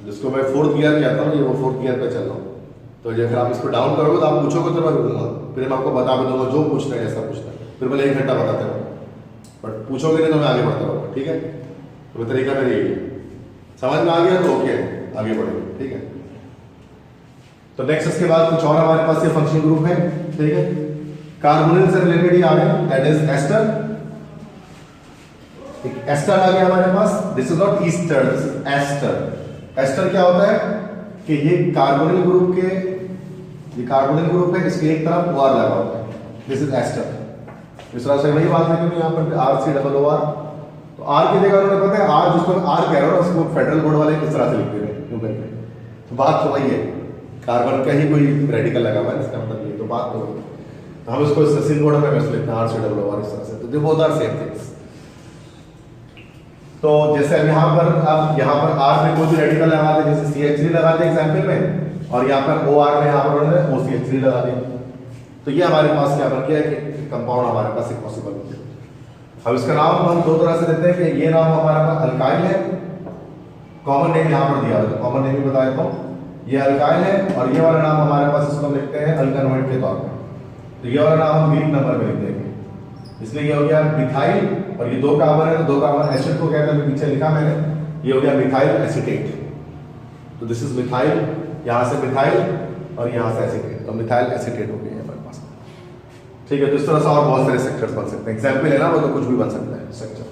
जिसको मैं 4th गियर कहता हूँ, ये वो 4th गियर पे चल रहा हूँ, तो अगर आप इसको डाउन करोगे तो आप पूछोगे तो मैं रुकूंगा, फिर मैं आपको बता भी दूंगा जो पूछना है जैसा पूछना है, फिर भले 1 घंटा बताते रहो, बट पूछोगे नहीं तो मैं आगे बढ़ता रहूँगा, ठीक है। तो तरीका मेरा यही है, समझ में आ गया तो ओके, आगे बढ़ेंगे, ठीक है। तो नेक्स्ट इसके बाद कुछ और हमारे पास ये फंक्शनल ग्रुप है, ठीक है। कार्बोनिल से रिलेटेड ही आ गया, दैट इज एस्टर। एक एस्टर आ गया हमारे पास, this is not Easter, this is ester. Ester क्या होता है कि ये कार्बोनिल ग्रुप के, ये कार्बोनिल ग्रुप है, इसके एक तरफ OR लगा होता है, दिस इज एस्टर। इस तरह से वही बात है कि यहाँ पर RCOOR, तो R की जगह उन्होंने पता है R, जिसको R कह रहा हूँ उसको फेडरल बोर्ड वाले किस तरह से लिखते हैं यूं करके, तो बात तो वही है, कार्बन का ही कोई रेडिकल लगा हुआ है इसका मतलब ये, तो बात तो वही। तो हम इसको सिन बोर्ड में वैसे लिखते हैं RCOOR इस तरह से, तो they both are same things. तो जैसे अब यहाँ पर R में कोई भी रेडिकल लगा दे, जैसे CH3 लगा दे एग्जाम्पल में, और यहाँ पर OR में यहाँ पर उन्होंने OCH3 लगा दिया, तो ये हमारे पास क्या बन गया कि कंपाउंड हमारे पास एक पॉसिबल हो गया। अब इसका नाम हम दो तरह से देते हैं कि ये नाम हमारे पास अल्काइल है, कॉमन नेम यहाँ पर दिया है तो कॉमन नेम भी बता देता हूँ, ये अल्काइल है, और ये वाला नाम हमारे पास इसको हम लिखते हैं अल्कनोइड के तौर पर। तो ये वाला नाम हम ग्रीक नंबर में लिख देंगे, इसलिए ये हो गया मिथाइल, और ये दो कार्बन है तो दो कार्बन एसिड को कहते हैं, पीछे लिखा मैंने, ये हो गया मिथाइल एसिटेट। तो दिस इज मिथाइल, यहाँ से मिथाइल और यहाँ से एसिटेट, तो मिथाइल एसिटेट हो गया हमारे पास। ठीक है, तो इस तरह से और बहुत सारे स्ट्रक्चर्स बन सकते हैं, एग्जाम्पल है ना, वो तो कुछ भी बन सकता है स्ट्रक्चर।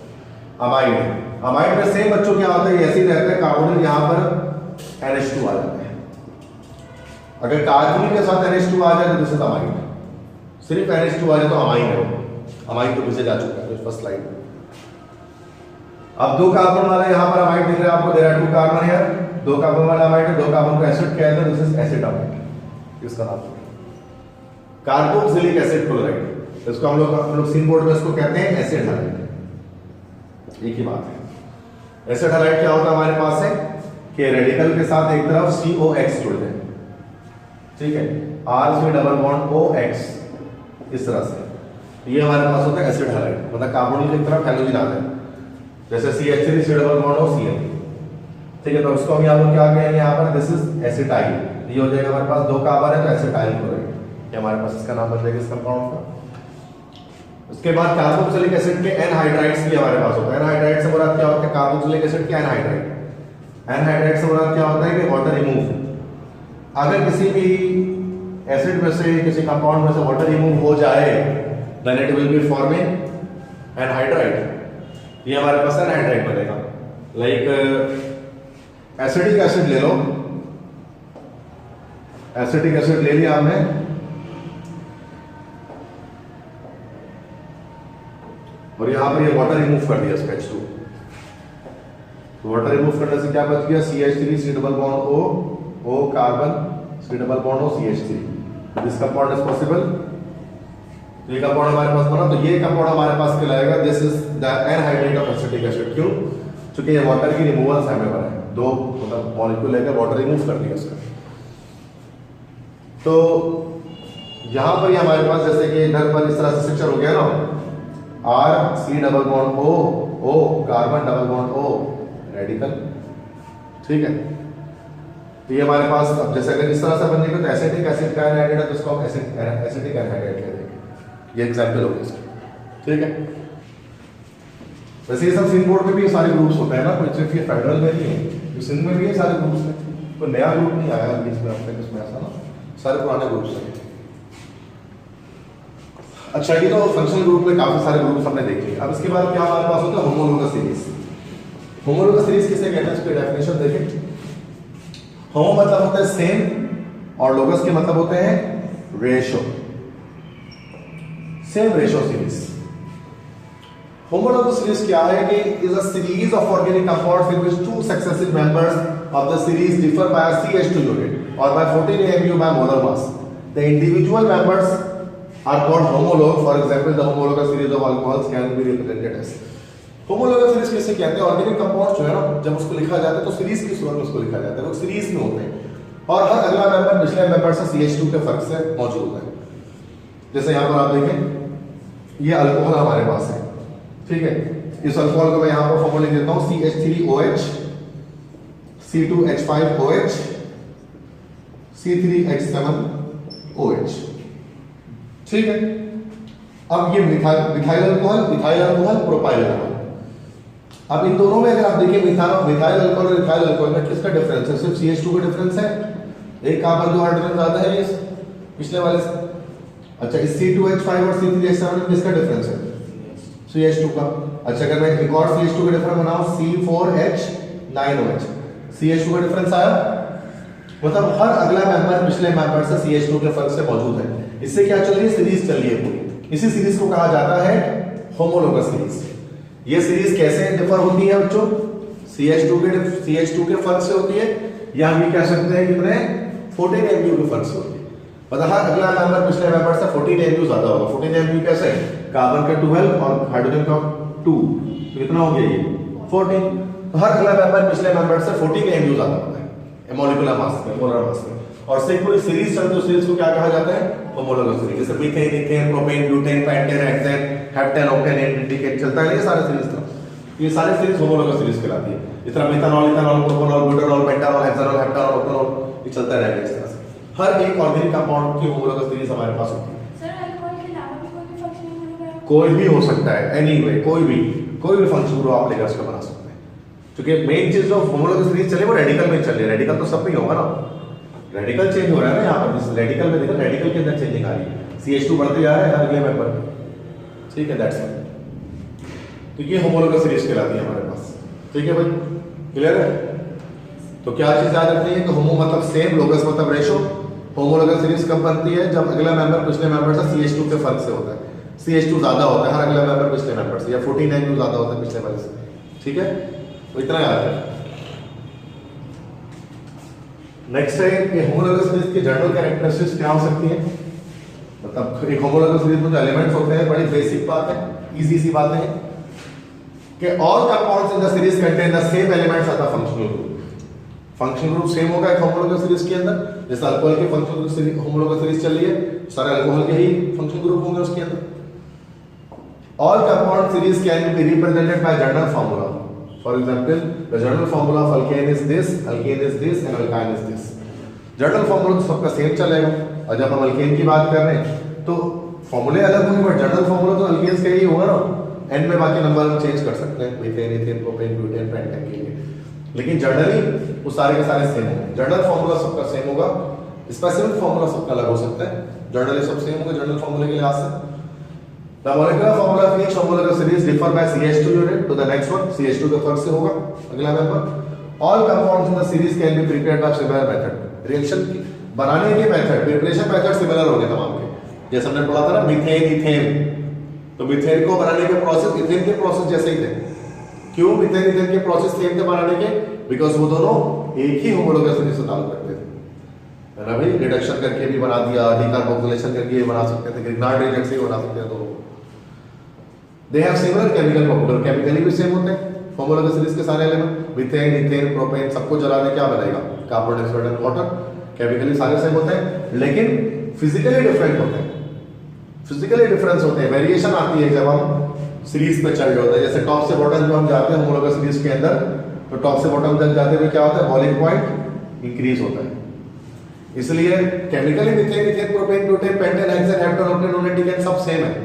अमाइड, अमाइड में सेम बच्चों क्या होता है, ऐसे ही रहता है, कार्बोनिल यहाँ पर NH2 आ जाता है। अगर कार्बोनिल के साथ NH2 आ जाए तो दिस इज अमाइड, सिर्फ NH2 आ जाए तो अमाइन है। अमाइन तो पीछे जा चुका है फर्स्ट स्लाइड में। अब दो कार्बन वाला यहाँ पर अमाइड दिख रहा है आपको, there are two carbon here, दो कार्बन वाला अमाइड है, दो कार्बन को एसिड कहते हैं, दिस इज एसिड अमाइड, इसका नाम कार्बोक्सिलिक एसिड क्लोराइड, इसको हम लोग सीन बोर्ड में इसको कहते हैं एसिड हैलाइड। एक ही बात है। एसिड हैलाइड क्या होता है हमारे पास है कि रेडिकल के साथ एक तरफ COX जुड़ जाए, ठीक है, R3 डबल बॉन्ड OX, इस तरह से ये हमारे पास होता है एसिड हैलाइड, मतलब कार्बोनिल की तरफ हैलोजन आता है, जैसे CH3 C double bond OCl, ठीक है। तो इसको हम यहाँ पर क्या कहेंगे, यहाँ पर दिस इज एसिटाइल, ये हो जाएगा हमारे पास दो कार्बन है तो एसिटाइल क्लोराइड, ये हमारे पास इसका नाम बन जाएगा इस कंपाउंड का। उसके बाद कार्बोक्सिलिक एसिड के एनहाइड्राइड्स भी हमारे पास होता है। एनहाइड्राइड से मुराद क्या होता है, कार्बोक्सिलिक एसिड के एनहाइड्राइड, एनहाइड्राइड से मुराद क्या होता है कि वाटर रिमूव। अगर किसी भी एसिड में से, किसी कंपाउंड में से वाटर रिमूव हो जाए then it will be forming anhydride, ये हमारे पास एनहाइड्राइड बनेगा। लाइक एसिटिक एसिड ले लो, एसिटिक एसिड ले लिया हमने, और यहां पर ये वाटर रिमूव कर दिया इसका H2, तो वाटर रिमूव करने से क्या बच गया, CH3 C double bond O carbon C double bond O CH3, this compound is possible. तो ये कंपाउंड हमारे पास बना, तो ये कंपाउंड हमारे पास कहलाएगा this is the anhydride of acetic acid. क्यों? क्योंकि ये वाटर की रिमूवल से हमें बना है, दो मतलब मॉलिक्यूल लेकर वाटर रिमूव कर दिया उसका। तो यहां पर ये हमारे पास जैसे कि इधर पर इस तरह से स्ट्रक्चर हो गया ना, R3 double bond O carbon double bond O radical, ठीक है। तो ये हमारे पास अब जैसे अगर इस तरह से बन जाएगा तो एसिटिक एसिड का एनहाइड्रेट है तो इसको हम एसिटिक एनहाइड्रेट कह देंगे। ये एग्जांपल हो गया इसका, ठीक है। वैसे ये सब सिंध बोर्ड में भी सारे ग्रुप्स होते हैं ना, कोई सिर्फ ये फेडरल में नहीं है, तो सिंध में भी ये सारे ग्रुप्स हैं, कोई नया ग्रुप नहीं आया बीच में अब तक इसमें, ऐसा ना सारे पुराने ग्रुप्स हैं। अच्छा, ये तो फंक्शनल ग्रुप में काफी सारे ग्रुप्स हमने देख लिए। अब इसके बाद क्या हमारे पास होता है, होमोलोगस सीरीज। होमोलोगस सीरीज किसे कहते हैं, इसकी डेफिनेशन देखें। होमो मतलब होता है सेम, और लोगस के मतलब होते हैं ratio, same ratio series. Homologous series क्या है कि is a series of organic compounds in which two successive members of the series differ by a CH2 unit or by 14 AMU by molar mass. The individual members are called homolog. For example, the homologous series of alcohols can be represented as. Homologous series किसे कहते हैं? Organic compounds जो है ना, जब उसको लिखा जाता है तो सीरीज की सूरत में उसको लिखा जाता है, वो सीरीज में होते हैं और हर अगला मेंबर पिछले मेंबर से CH2 के फर्क से मौजूद होता है। जैसे यहाँ पर आप देखें, ये अल्कोहल हमारे पास है, ठीक है। इस अल्कोहल को मैं यहां पर फॉर्मूला लिख देता हूं, CH3OH, C2H5OH, C3H7OH, ठीक है। अब ये मिथाइल अल्कोहल, प्रोपाइल अल्कोहल। अब इन दोनों में अगर आप देखिए मिथाइल अल्कोहल और इथाइल अल्कोहल में किसका डिफरेंस है? सिर्फ CH2 का डिफरेंस है, एक कार्बन जो हाइड्रोजन ज्यादा है इस पिछले वाले से। अच्छा, इस C2H5 और C3H7 में किसका डिफरेंस है? CH2 का। अच्छा, अगर मैं एक और CH2 का डिफरेंस बनाऊं, C4H9OH, CH2 का डिफरेंस आया, मतलब हर अगला मेंबर पिछले मेंबर से CH2 के फर्क से मौजूद है। इससे क्या चल रही है? सीरीज चल रही है पूरी। इसी सीरीज को कहा जाता है होमोलोगस सीरीज। ये सीरीज कैसे डिफर होती है बच्चों? CH2 के फर्क से होती है, या हम ये कह सकते हैं कितने 14 AMU के फर्क से होती है। मतलब हर अगला मेंबर पिछले मेंबर से 14 AMU ज्यादा होगा। 14 AMU कैसे? कार्बन का 12 और हाइड्रोजन का 2, तो कितना हो गया ये 14। तो हर अगला मेंबर पिछले मेंबर से 14 AMU ज्यादा होता है मॉलिक्यूलर मास में, मोलर मास में। और से पूरी सीरीज चलती है, सीरीज को क्या कहा जाता है? Homologous series. जैसे methane, ethane, propane, butane, pentane, hexane, heptane, octane, एंटीकेन चलता है, ये सारे सीरीज था। ये सारे सीरीज होमोलोगस सीरीज कहलाती है। इस तरह methanol, ethanol, propanol, butanol, pentanol, hexanol, heptanol, octanol, ये चलता रहेगा इस तरह से। हर एक ऑर्गेनिक कंपाउंड की होमोलोगस सीरीज हमारे पास होती है। सर अल्कोहल के अलावा भी कोई भी फंक्शनिंग होगा? कोई भी हो सकता है, एनीवे कोई भी फंक्शन ग्रुप आप लेकर उसका बना सकते हैं। क्योंकि मेन चीज जो होमोलोगस सीरीज चले वो रेडिकल में चल रही है। रेडिकल तो सब में ही होगा ना, रेडिकल चेंज हो रहा है ना यहाँ पर। जिस रेडिकल में देखो, रेडिकल के अंदर चेंजिंग आ रही है, CH2 बढ़ते जा रहा है हर अगले मेंबर। ठीक है, दैट्स इट। तो ये होमोलोगस सीरीज कहलाती है हमारे पास। ठीक है भाई, क्लियर है? तो क्या चीज याद रखनी है कि होमो मतलब सेम, लोगस मतलब रेशो। होमोलोगस सीरीज कब बनती है? जब अगला मेंबर पिछले मेंबर से CH2 के फर्क से होता है। CH2 ज्यादा होता है हर अगला मेंबर पिछले मेंबर से, या 49 ज्यादा होता है पिछले वाले से। ठीक है, तो इतना याद है। नेक्स्ट है कि होमोलोगस सीरीज की जनरल कैरेक्टरिस्टिक्स क्या हो सकती है। मतलब एक होमोलोगस सीरीज में जो एलिमेंट्स होते हैं, बड़ी बेसिक बात है, इजी सी बातें हैं कि all compounds in the series contain the same elements of the functional group. Functional group same होगा एक होमोलोगस सीरीज के अंदर। जैसे अल्कोहल के फंक्शनल सीरीज, होमोलोगस सीरीज चल रही है, सारे अल्कोहल के ही फंक्शनल ग्रुप होंगे उसके अंदर। All compound series can be represented by general formula. For example, the general formula of alkane is this, alkane is this and alkyne is this. General formula तो सबका सेम चलेगा। और जब हम अल्केन की बात कर रहे हैं तो फॉर्मूले अलग होंगे, बट जनरल फार्मूला तो अल्केन्स का ही होगा ना। एंड में बाकी नंबर हम चेंज कर सकते हैं, methane, ethane, propane, butane, pentane के लिए, लेकिन जनरली वो सारे के सारे सेम होंगे। जनरल फार्मूला सबका सेम होगा, स्पेसिफिक फार्मूला सबका अलग हो सकता है। जनरली सब सेम होंगे जनरल फार्मूले के लिहाज से। The molecular formula of each homologous series differ by CH2 unit to the next one. CH2 के फर्क से होगा अगला member. All compounds in the series can be prepared by similar method. Reaction बनाने के मेथड, प्रिपरेशन मेथड सिमिलर होंगे तमाम के। जैसे हमने पढ़ा था ना मीथेन, इथेन, तो मीथेन को बनाने के प्रोसेस इथेन के प्रोसेस जैसे ही थे। क्यों मीथेन इथेन के प्रोसेस सेम थे बनाने के? बिकॉज वो दोनों एक ही होमोलोगस सीरीज से ताल्लुक रखते थे, है ना भाई। रिडक्शन करके भी बना दिया, डिकार्बोक्सिलेशन करके भी बना सकते थे, ग्रिग्नार्ड रिएजेंट से भी बना सकते हैं दोनों। They have similar chemical property, chemically भी सेम होते हैं होमोलोगस सीरीज के सारे एलिमेंट। मीथेन, इथेन, प्रोपेन सबको जला दे क्या बनेगा? Carbon dioxide and water. Chemically सारे सेम होते हैं, लेकिन फिजिकली डिफरेंट होते हैं। फिजिकली डिफरेंस होते हैं, वेरिएशन आती है जब हम सीरीज पे चल रहे होते हैं। जैसे टॉप से बॉटम जब हम जाते हैं होमोलोगस सीरीज के अंदर, तो टॉप से बॉटम तक जाते हुए क्या होता है? बॉइलिंग पॉइंट इंक्रीज होता है। इसलिए chemically methane, ethane, propane, butane, pentane, hexane, heptane, octane, नोनेटिकेन सब सेम है।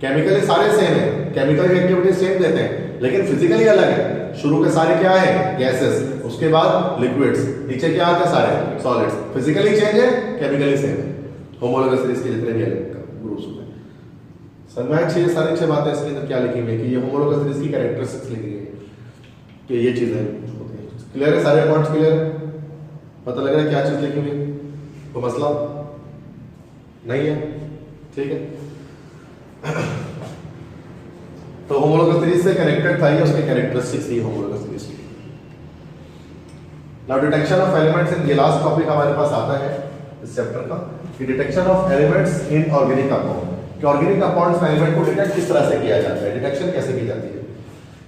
केमिकली सारे सेम है, केमिकल एक्टिविटी सेम देते हैं, लेकिन फिजिकली अलग है। शुरू के सारे क्या है? गैसेस, उसके बाद लिक्विड्स, नीचे क्या आते हैं? सारे सॉलिड्स। फिजिकली चेंज है, केमिकली सेम है। होमोलोगस सीरीज के जितने भी ग्रुप्स होते हैं, समझ में सारी 6 बातें इसके अंदर क्या लिखी हुई है कि ये होमोलोगस सीरीज की कैरेक्टरिस्टिक्स लिखी गई है कि ये चीजें होती हैं। क्लियर है? सारे पॉइंट्स क्लियर है? पता लग रहा है क्या चीज लिखी हुई है? कोई मसला नहीं है? ठीक है। तो होमोलोगस सीरीज से कनेक्टेड था ये, उसके कैरेक्टरिस्टिक्स ही होमोलोगस सीरीज की। Now detection of elements in, ये लास्ट टॉपिक हमारे पास आता है इस चैप्टर का, कि detection of elements in organic compound. कि ऑर्गेनिक कंपाउंड्स में एलिमेंट को डिटेक्ट किस तरह से किया जाता है, डिटेक्शन कैसे की जाती है।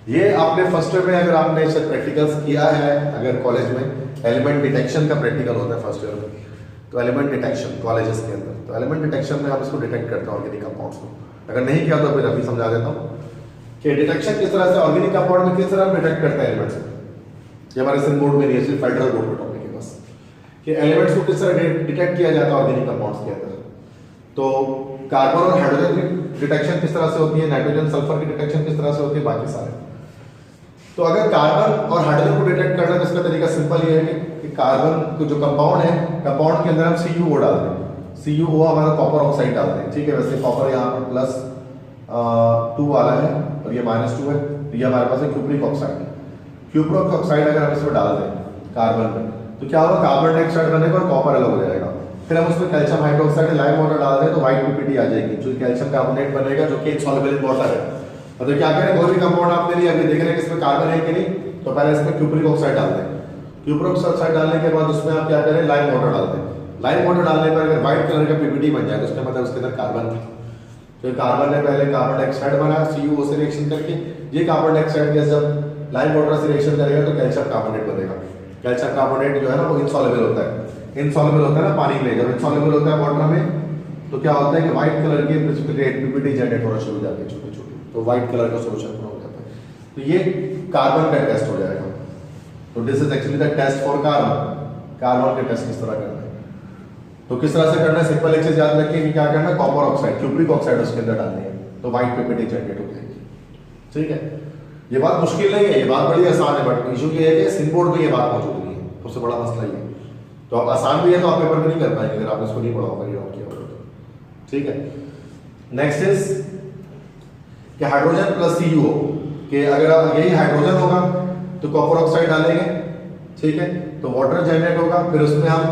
ये आपने फर्स्ट ईयर में, अगर आपने शायद प्रैक्टिकल्स किया है, अगर कॉलेज में एलिमेंट डिटेक्शन का प्रैक्टिकल होता है फर्स्ट ईयर में, तो एलिमेंट डिटेक्शन कॉलेजेस के अंदर, तो एलिमेंट डिटेक्शन में हम इसको डिटेक्ट करते हैं ऑर्गेनिक कंपाउंड्स को। अगर नहीं किया तो फिर अभी समझा देता हूँ कि डिटेक्शन किस तरह से ऑर्गेनिक कंपाउंड में किस तरह हम डिटेक्ट करते हैं एलिमेंट्स। ये हमारे सिर्फ बोर्ड में नहीं है, सिर्फ फेडरल बोर्ड का टॉपिक है बस, कि एलिमेंट्स को किस तरह डिटेक्ट किया जाता है ऑर्गेनिक कंपाउंड्स के अंदर। तो कार्बन और हाइड्रोजन की डिटेक्शन किस तरह से होती है, नाइट्रोजन सल्फर की डिटेक्शन किस तरह से होती है, बाकी सारे। तो अगर कार्बन और हाइड्रोजन को डिटेक्ट करना है तो इसका तरीका सिंपल ये है कि कार्बन को जो कंपाउंड है, कंपाउंड के अंदर हम CuO डालते हैं। CuO हमारा कॉपर ऑक्साइड डालते हैं, ठीक है। वैसे कॉपर यहाँ पर +2 वाला है और ये -2 है, तो ये हमारे पास है क्यूप्रिक ऑक्साइड है। क्यूप्रिक ऑक्साइड अगर हम इसमें डाल दें कार्बन में, तो क्या होगा? कार्बन डाइऑक्साइड बनेगा और कॉपर अलग हो जाएगा। फिर हम उसमें कैल्शियम हाइड्रोक्साइड लाइम वाटर डाल दें तो व्हाइट PPT आ जाएगी, जो कैल्शियम कार्बोनेट बनेगा, जो कि इनसॉल्युबल इन वाटर है। तो क्या करें, कोई भी कंपाउंड आपने लिया, अभी देख रहे हैं कि इसमें कार्बन है कि नहीं, तो पहले इसमें क्यूप्रिक ऑक्साइड डाल दें। क्यूप्रिक ऑक्साइड डालने के बाद उसमें आप क्या करें, लाइम वाटर डाल दें। लाइम वाटर डालने पर अगर व्हाइट कलर का PPT बन जाए तो उसका मतलब उसके अंदर कार्बन था। तो कार्बन ने पहले कार्बन डाइऑक्साइड बनाया CuO से रिएक्शन करके, ये कार्बन डाइऑक्साइड गैस जब लाइम वाटर से रिएक्शन करेगा तो कैल्शियम कार्बोनेट बनेगा। कैल्शियम कार्बोनेट जो है ना वो इनसॉल्युबल होता है, इनसॉल्युबल होता है ना पानी में, जब इनसॉल्युबल होता है वाटर में तो क्या होता है कि व्हाइट कलर के प्रेसिपिटेट पीपीटी जनरेट होना शुरू हो जाते हैं छोटे छोटे, तो व्हाइट कलर का सोल्यूशन हो जाता है। तो ये कार्बन का टेस्ट हो जाएगा। तो this is actually the test for carbon. Carbon के टेस्ट किस तरह करना है, तो किस तरह से करना है, सिंपल एक चीज याद रखिए कि क्या करना है, कॉपर ऑक्साइड क्यूप्रिक ऑक्साइड उसके अंदर डालनी है, तो व्हाइट पीपीटी जनरेट हो जाएगी। ठीक है, ये बात मुश्किल नहीं है, ये बात बड़ी आसान है, बट इशू ये है कि सिन बोर्ड में ये बात मौजूद नहीं है, सबसे बड़ा मसला ये है। तो आप आसान भी है तो आप पेपर में नहीं कर पाएंगे अगर आपने इसको नहीं पढ़ा होगा ये नोट किया होगा तो। ठीक है, नेक्स्ट इज कि हाइड्रोजन प्लस CuO कि अगर यही हाइड्रोजन होगा तो कॉपर ऑक्साइड डालेंगे, ठीक है, तो वाटर जनरेट होगा, फिर उसमें हम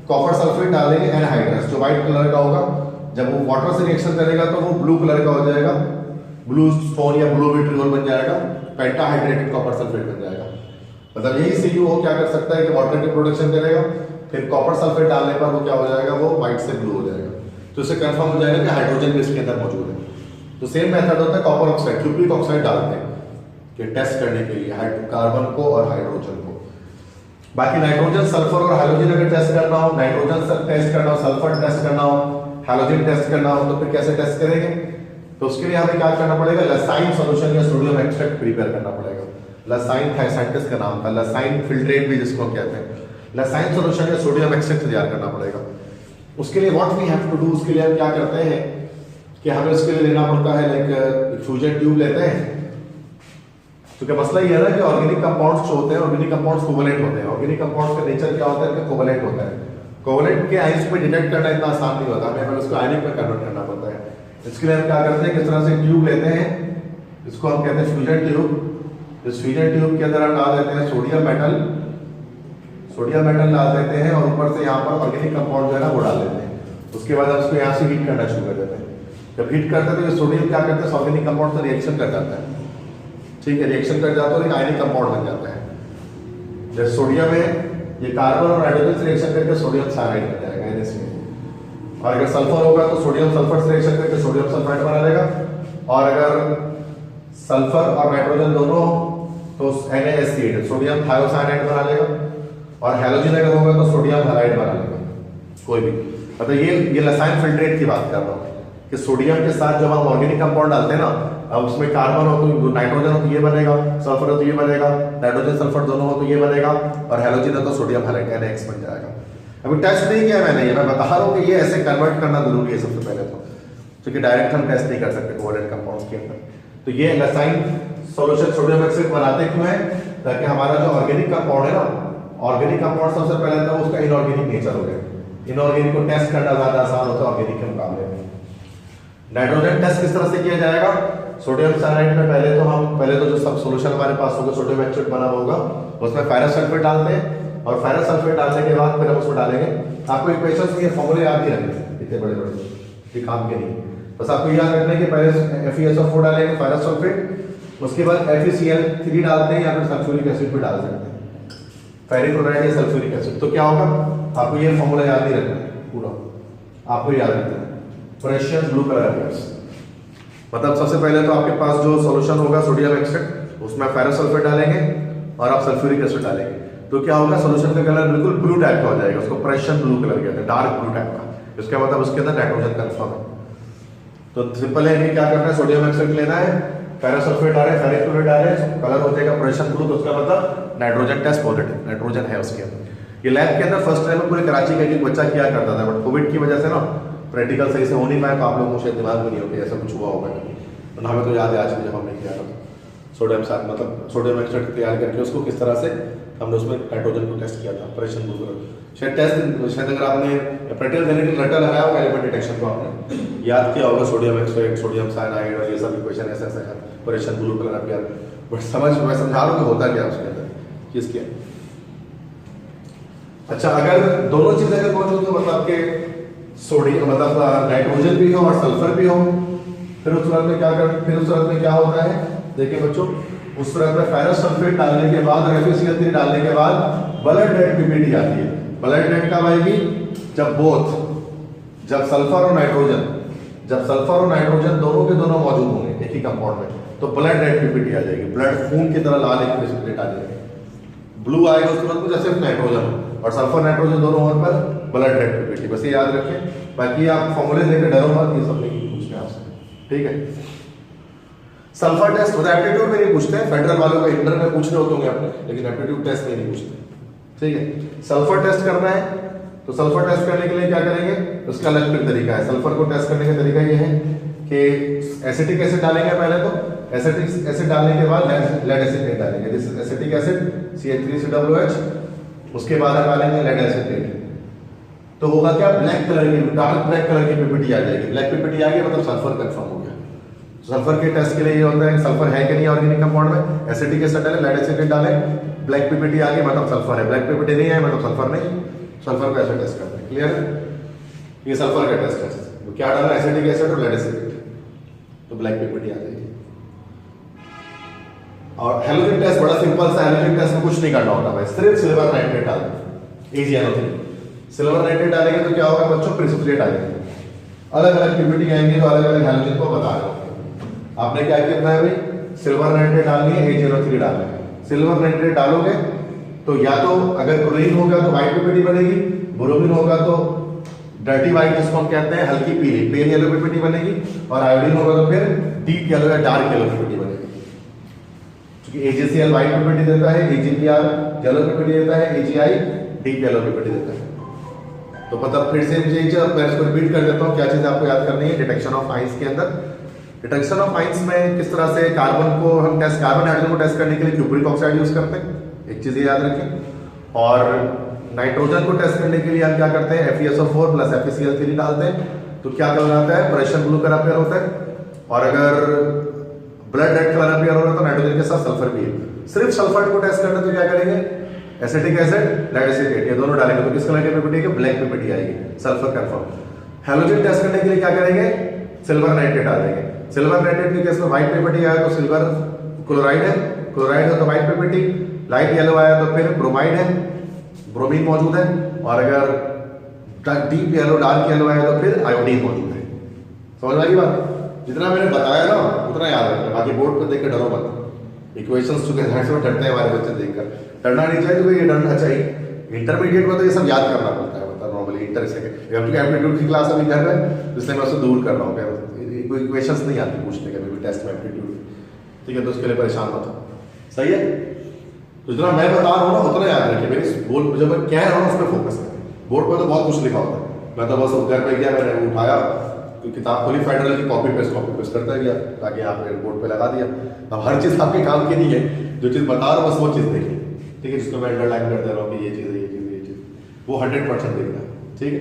कॉपर सल्फेट डालेंगे एनहाइड्रस जो व्हाइट कलर का होगा, जब वो वाटर से रिएक्शन करेगा तो वो ब्लू कलर का हो जाएगा, ब्लू स्टोन या ब्लू विट्रियोल बन जाएगा, पेंटाहाइड्रेटेड कॉपर सल्फेट बन जाएगा। मतलब यही CuO क्या कर सकता है कि वाटर की प्रोडक्शन करेगा, फिर कॉपर सल्फेट डालने पर वो क्या हो जाएगा, वो व्हाइट से ब्लू हो जाएगा, तो इससे कंफर्म हो जाएगा कि हाइड्रोजन भी इसके अंदर मौजूद है। तो सेम मेथड होता है कॉपर ऑक्साइड क्यूप्रिक ऑक्साइड डालते हैं कि टेस्ट करने के लिए कार्बन को और हाइड्रोजन को। बाकी नाइट्रोजन, सल्फर और हाइड्रोजन अगर टेस्ट करना हो, नाइट्रोजन टेस्ट करना हो, सल्फर टेस्ट करना हो, हाइड्रोजन टेस्ट करना हो, तो फिर कैसे टेस्ट करेंगे, तो उसके लिए हमें क्या करना पड़ेगा, लसाइन सॉल्यूशन या सोडियम एक्सट्रैक्ट प्रिपेयर करना पड़ेगा। लसाइन था साइंटिस्ट का नाम था, लसाइन फिल्ट्रेट भी जिसको कहते हैं, लसाइन सॉल्यूशन या सोडियम एक्सट्रैक्ट तैयार करना पड़ेगा। उसके लिए what we have to do, उसके लिए हम क्या करते हैं कि हमें उसके लिए लेना पड़ता है लाइक फ्यूजन ट्यूब लेते हैं। तो क्या मसला ये है ना कि ऑर्गेनिक कंपाउंड्स जो होते हैं, ऑर्गेनिक कंपाउंड्स कोवलेंट होते हैं। ऑर्गेनिक कंपाउंड्स का नेचर क्या होता है कि कोवलेंट होता है। कोवलेंट के आयंस पे डिटेक्ट करना इतना आसान नहीं होता, हमें उसको आयनिक में कन्वर्ट करना पड़ता है। इसके लिए हम क्या करते हैं, किस तरह से ट्यूब लेते हैं, इसको हम कहते हैं फ्यूजन ट्यूब। इस फ्यूजन ट्यूब के अंदर हम डाल देते हैं सोडियम मेटल डाल देते हैं और ऊपर से यहाँ पर ऑर्गेनिक कंपाउंड जो है ना वो डाल देते हैं। उसके बाद हम उसको यहाँ से हीट करना शुरू कर देते हैं। जब हीट करते हैं तो ये सोडियम क्या करता है, ऑर्गेनिक कंपाउंड से रिएक्शन कर जाता है, ठीक है, रिएक्शन कर जाता है और एक आयनिक कंपाउंड बन जाता है। जब सोडियम है ये कार्बन और हाइड्रोजन से रिएक्शन करके सोडियम साइनाइड बन जाएगा NaCl। और अगर सल्फर होगा तो सोडियम सल्फर से रिएक्शन करके सोडियम सल्फाइड बना लेगा, और अगर सल्फर और नाइट्रोजन दोनों तो NaSCl सोडियम थायोसाइनाइड बना लेगा, और हैलोजन अगर होगा तो सोडियम हैलाइड बना लेगा कोई भी। मतलब ये लसाइन फिल्ट्रेट की बात कर रहा हूँ कि सोडियम के साथ जब हम ऑर्गेनिक कंपाउंड डालते हैं ना, अब उसमें कार्बन हो तो नाइट्रोजन हो तो ये बनेगा, सल्फर हो तो ये बनेगा, नाइट्रोजन सल्फर दोनों हो तो ये बनेगा, और हैलोजन हो तो सोडियम हैलाइड NaX बन जाएगा। अभी टेस्ट नहीं किया मैंने, ये मैं बता रहा हूँ कि ये ऐसे कन्वर्ट करना जरूरी है सबसे पहले तो, क्योंकि डायरेक्ट हम टेस्ट नहीं कर सकते कोवलेंट कंपाउंड्स के अंदर। तो ये लसाइन सॉल्यूशन सोडियम एक्साइड बनाते क्यों है, ताकि हमारा जो ऑर्गेनिक कंपाउंड है ना, ऑर्गेनिक कंपाउंड सबसे पहले तो उसका इनऑर्गेनिक नेचर हो गया, इनऑर्गेनिक को टेस्ट करना ज्यादा आसान होता है ऑर्गेनिक के मुकाबले में। नाइट्रोजन टेस्ट किस तरह से किया जाएगा, सोडियम साइनाइड में पहले तो जो सब सॉल्यूशन हमारे पास होगा सोडियम एक्सट्रैक्ट बना होगा उसमें फेरस सल्फेट डालते हैं, और फेरस सल्फेट डालने के बाद फिर हम उसको डालेंगे। आपको इक्वेशंस के फॉर्मूले याद नहीं रखने इतने बड़े ये काम के नहीं, बस आपको याद रखना है कि पहले FeSO4 डालेंगे फेरस सल्फेट, उसके बाद FeCl3 डालते हैं या फिर सल्फ्यूरिक एसिड भी डाल सकते हैं, फेरिक क्लोराइड या सल्फ्यूरिक एसिड। तो क्या होगा, आपको ये फॉर्मूला याद नहीं रखना है पूरा, आपको याद रखना है प्रेशियस ब्लू कलर अपीयर्स। मतलब सबसे पहले तो आपके पास जो सॉल्यूशन होगा सोडियम एक्सट्रैक्ट, उसमें फेरस सल्फेट डालेंगे और आप सल्फ्यूरिक एसिड डालेंगे, तो क्या होगा, सॉल्यूशन का कलर बिल्कुल ब्लू टाइप का हो जाएगा, उसको प्रेशियस ब्लू कलर कहते हैं, डार्क ब्लू टाइप का। इसका मतलब उसके अंदर नाइट्रोजन कंफर्म है। तो सिंपल है कि क्या करना है, सोडियम एक्सट्रैक्ट लेना है, फेरस सल्फेट डाले, फेरिक क्लोराइड डाले, कलर हो जाएगा प्रेशियस ब्लू, तो उसका मतलब नाइट्रोजन टेस्ट पॉजिटिव, नाइट्रोजन है उसके अंदर। ये लैब के अंदर फर्स्ट टाइम पूरे कराची का एक बच्चा किया करता था, बट कोविड की वजह से ना प्रैक्टिकल सही से हो नहीं पाया, तो आप लोगों को शायद दिमाग में नहीं होगा ऐसा कुछ हुआ होगा, तो हमें तो याद है आज भी जब हमने किया था सोडियम साथ मतलब सोडियम एक्सट्रैक्ट तैयार करके उसको किस तरह से हमने उसमें नाइट्रोजन को टेस्ट किया था प्रेशर ब्लू कलर। शायद टेस्ट शायद अगर आपने प्रैक्टिकल देने के रट्टा लगाया होगा एलिमेंट डिटेक्शन को आपने याद किया होगा, सोडियम एक्सट्रैक्ट, सोडियम साइनाइड और ये सब इक्वेशन ऐसे ऐसे है, pressure blue colour appear, but मैं समझा रहा हूँ कि होता क्या उसके अंदर चीज क्या। अच्छा, अगर दोनों चीजें अगर मौजूद हो, मतलब के सोडियम मतलब नाइट्रोजन भी हो और सल्फर भी हो, फिर उस सूरत में क्या होता है, देखिए बच्चों, उस सूरत में फेरस सल्फेट डालने के बाद और FeCl3 डालने के बाद ब्लड रेड पीपीटी आती है। ब्लड रेड कब आएगी, जब सल्फर और नाइट्रोजन दोनों के दोनों मौजूद होंगे एक ही कंपाउंड में, तो ब्लड रेड पीपीटी आ जाएगी, ब्लड खून की तरह लाल एक प्रेसिपिटेट आ जाएगी। ब्लू आएगा उस सूरत में जैसे नाइट्रोजन हो, और सल्फर नाइट्रोजन दोनों ओर पर ब्लड रेड पीपीटी, बस ये याद रखें। बाकी आप फॉर्मूले देकर डरो मत, ये सब नहीं पूछते आपसे, ठीक है। सल्फर टेस्ट मतलब एप्टीट्यूड में नहीं पूछते हैं, फेडरल वालों का इंटर में पूछ रहे होते होंगे आपने, लेकिन एप्टीट्यूड टेस्ट में नहीं पूछते, ठीक है। सल्फर टेस्ट करना है तो सल्फर टेस्ट करने के लिए क्या करेंगे, उसका अलग फिर तरीका है। सल्फर को टेस्ट करने का तरीका ये है कि एसिटिक एसिड डालेंगे पहले, तो एसिटिक एसिड डालने के बाद लेड एसिड डालेंगे, दिस एसिटिक एसिड CH3COOH, उसके बाद हम डालेंगे लेड एसिड। तो होगा क्या, ब्लैक कलर की, डार्क ब्लैक कलर की पीपीटी आ जाएगी। ब्लैक पीपीटी आ गई मतलब सल्फर कंफर्म हो गया। सल्फर के टेस्ट के लिए ये होता है कि सल्फर है कि नहीं ऑर्गेनिक कंपाउंड में, एसिटिक एसिड डालें, लेड एसिड डालें, ब्लैक पीपीटी आ गई मतलब सल्फर है, ब्लैक पीपीटी नहीं है मतलब सल्फर नहीं, सल्फर को ऐसे टेस्ट करते हैं, क्लियर है। ये सल्फर का टेस्ट है, तो क्या डालना, एसिटिक एसिड और लेड एसिड, तो ब्लैक पीपीटी आ जाएगी। और हैलोजन टेस्ट बड़ा सिंपल सा, हैलोजन टेस्ट में कुछ नहीं करना होता भाई, सिर्फ सिल्वर नाइट्रेट डाल दो, AgNO3। सिल्वर नाइट्रेट डालेंगे तो क्या होगा बच्चों, प्रेसिपिटेट आ जाएंगे, अलग अलग पीपीटी आएंगे तो अलग अलग हैलोजन को बता रहे होंगे। आपने क्या करना है भाई, सिल्वर नाइट्रेट डालनी है, AgNO3 डालना है। सिल्वर नाइट्रेट डालोगे तो या तो अगर क्लोरीन होगा तो व्हाइट पीपीटी बनेगी, ब्रोमीन होगा तो डर्टी व्हाइट जिसको हम कहते हैं, हल्की पीली पेल येलो पीपीटी बनेगी, और आयोडीन होगा तो फिर डीप येलो या डार्क येलो पीपीटी बनेगी। क्योंकि AgCl व्हाइट पीपीटी देता है, AgBr येलो पीपीटी देता है, AgI डीप येलो पीपीटी देता है। तो मतलब फिर से मैं इसको रिपीट कर देता हूँ, क्या चीज आपको याद करनी है डिटेक्शन ऑफ आइंस के अंदर। डिटेक्शन ऑफ आइंस में किस तरह से कार्बन को हम टेस्ट, कार्बन हाइड्रोजन को टेस्ट करने के लिए क्यूप्रिक ऑक्साइड यूज करते हैं, एक चीज ये याद रखें। और नाइट्रोजन को टेस्ट करने के लिए हम क्या करते हैं, FeSO4 + FeCl3 डालते हैं, तो क्या कलर आता है, परेशियन ब्लू कलर अपेयर होता है। और अगर ब्लड रेड कलर अपेयर हो रहा है तो नाइट्रोजन के साथ सल्फर भी है। सिर्फ सल्फर को टेस्ट करना तो क्या करेंगे, एसिटिक एसिड, लेड एसिड, ये दोनों डालेंगे तो किस कलर की पीपीटी आएगी, ब्लैक पीपीटी आएगी, सल्फर कंफर्म। हैलोजन टेस्ट करने के लिए क्या करेंगे, सिल्वर नाइट्रेट डाल देंगे। सिल्वर नाइट्रेट के केस में व्हाइट पीपीटी आया तो सिल्वर क्लोराइड है, क्लोराइड है तो व्हाइट पीपीटी, लाइट येलो आया तो फिर ब्रोमाइड है, ब्रोमीन मौजूद है, और अगर डीप येलो डार्क येलो आया तो फिर आयोडीन मौजूद है। समझ में आई बात, जितना मैंने बताया ना उतना याद रखना, बाकी बोर्ड पर देख कर डरो मत। इक्वेशंस चुके हैं से डरते हैं हमारे बच्चे देखकर, डरना नहीं चाहिए, तो ये डरना चाहिए। इंटरमीडिएट में तो ये सब याद करना पड़ता है, मतलब नॉर्मली इंटर से एप्टीट्यूड की क्लास अभी कर रहे हैं, इसलिए मैं उससे दूर कर रहा हूँ, कोई इक्वेशंस नहीं आती पूछने के भी टेस्ट में एप्टीट्यूड, ठीक है, तो उसके लिए परेशान मत हो, सही है। तो जितना मैं बता रहा हूँ ना उतना याद रखिए, मेरी बोर्ड जब मैं कह रहा हूँ उस पर फोकस करें। बोर्ड पर तो बहुत कुछ लिखा होता है, मैं तो बस घर पे गया, मैंने उठाया तो किताब खोली, फेडरल की कॉपी पेस्ट करता गया, ताकि यहाँ पे बोर्ड पे लगा दिया। अब हर चीज़ आपके काम की नहीं है, जो चीज़ बता रहा हूँ बस वो चीज़ देखिए, ठीक है, जिसको मैं अंडरलाइन कर दे रहा हूँ कि ये चीज़ है, ये चीज़ है, ये चीज़, वो 100% देखना, ठीक है।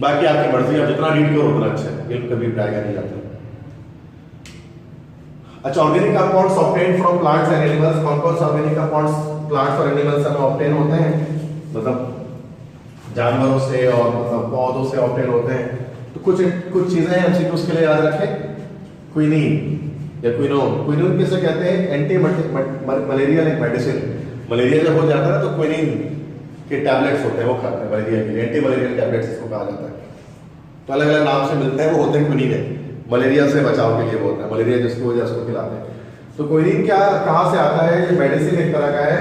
बाकी आपकी मर्जी, आप जितना रीड करो उतना अच्छा है, ये कभी ब्राइगा नहीं जाता। अच्छा, organic compounds obtain from plants and animals, कौन कौन से ऑर्गेनिक कंपाउंड्स प्लांट्स और एनिमल्स में ऑब्टेन होते हैं, मतलब जानवरों से और पौधों से ऑब्टेन होते हैं। तो कुछ चीजें हैं एमसीक्यूज के लिए याद रखें। क्विनीन या क्विनोन, क्विनोन किसे कहते हैं, एंटी मलेरियल एक मेडिसिन, मलेरिया जब हो जाता है ना तो क्विनीन के टैबलेट्स होते हैं, वो खाते हैं मलेरिया के लिए, एंटी मलेरियल टैबलेट्स इसको कहा जाता है। तो अलग अलग नाम से मिलते हैं, वो होते हैं क्विनीन है, मलेरिया से बचाव के लिए होता है, मलेरिया जिसको वजह उसको खिलाते हैं। तो क्विनीन क्या कहाँ से आता है, ये मेडिसिन एक तरह का है,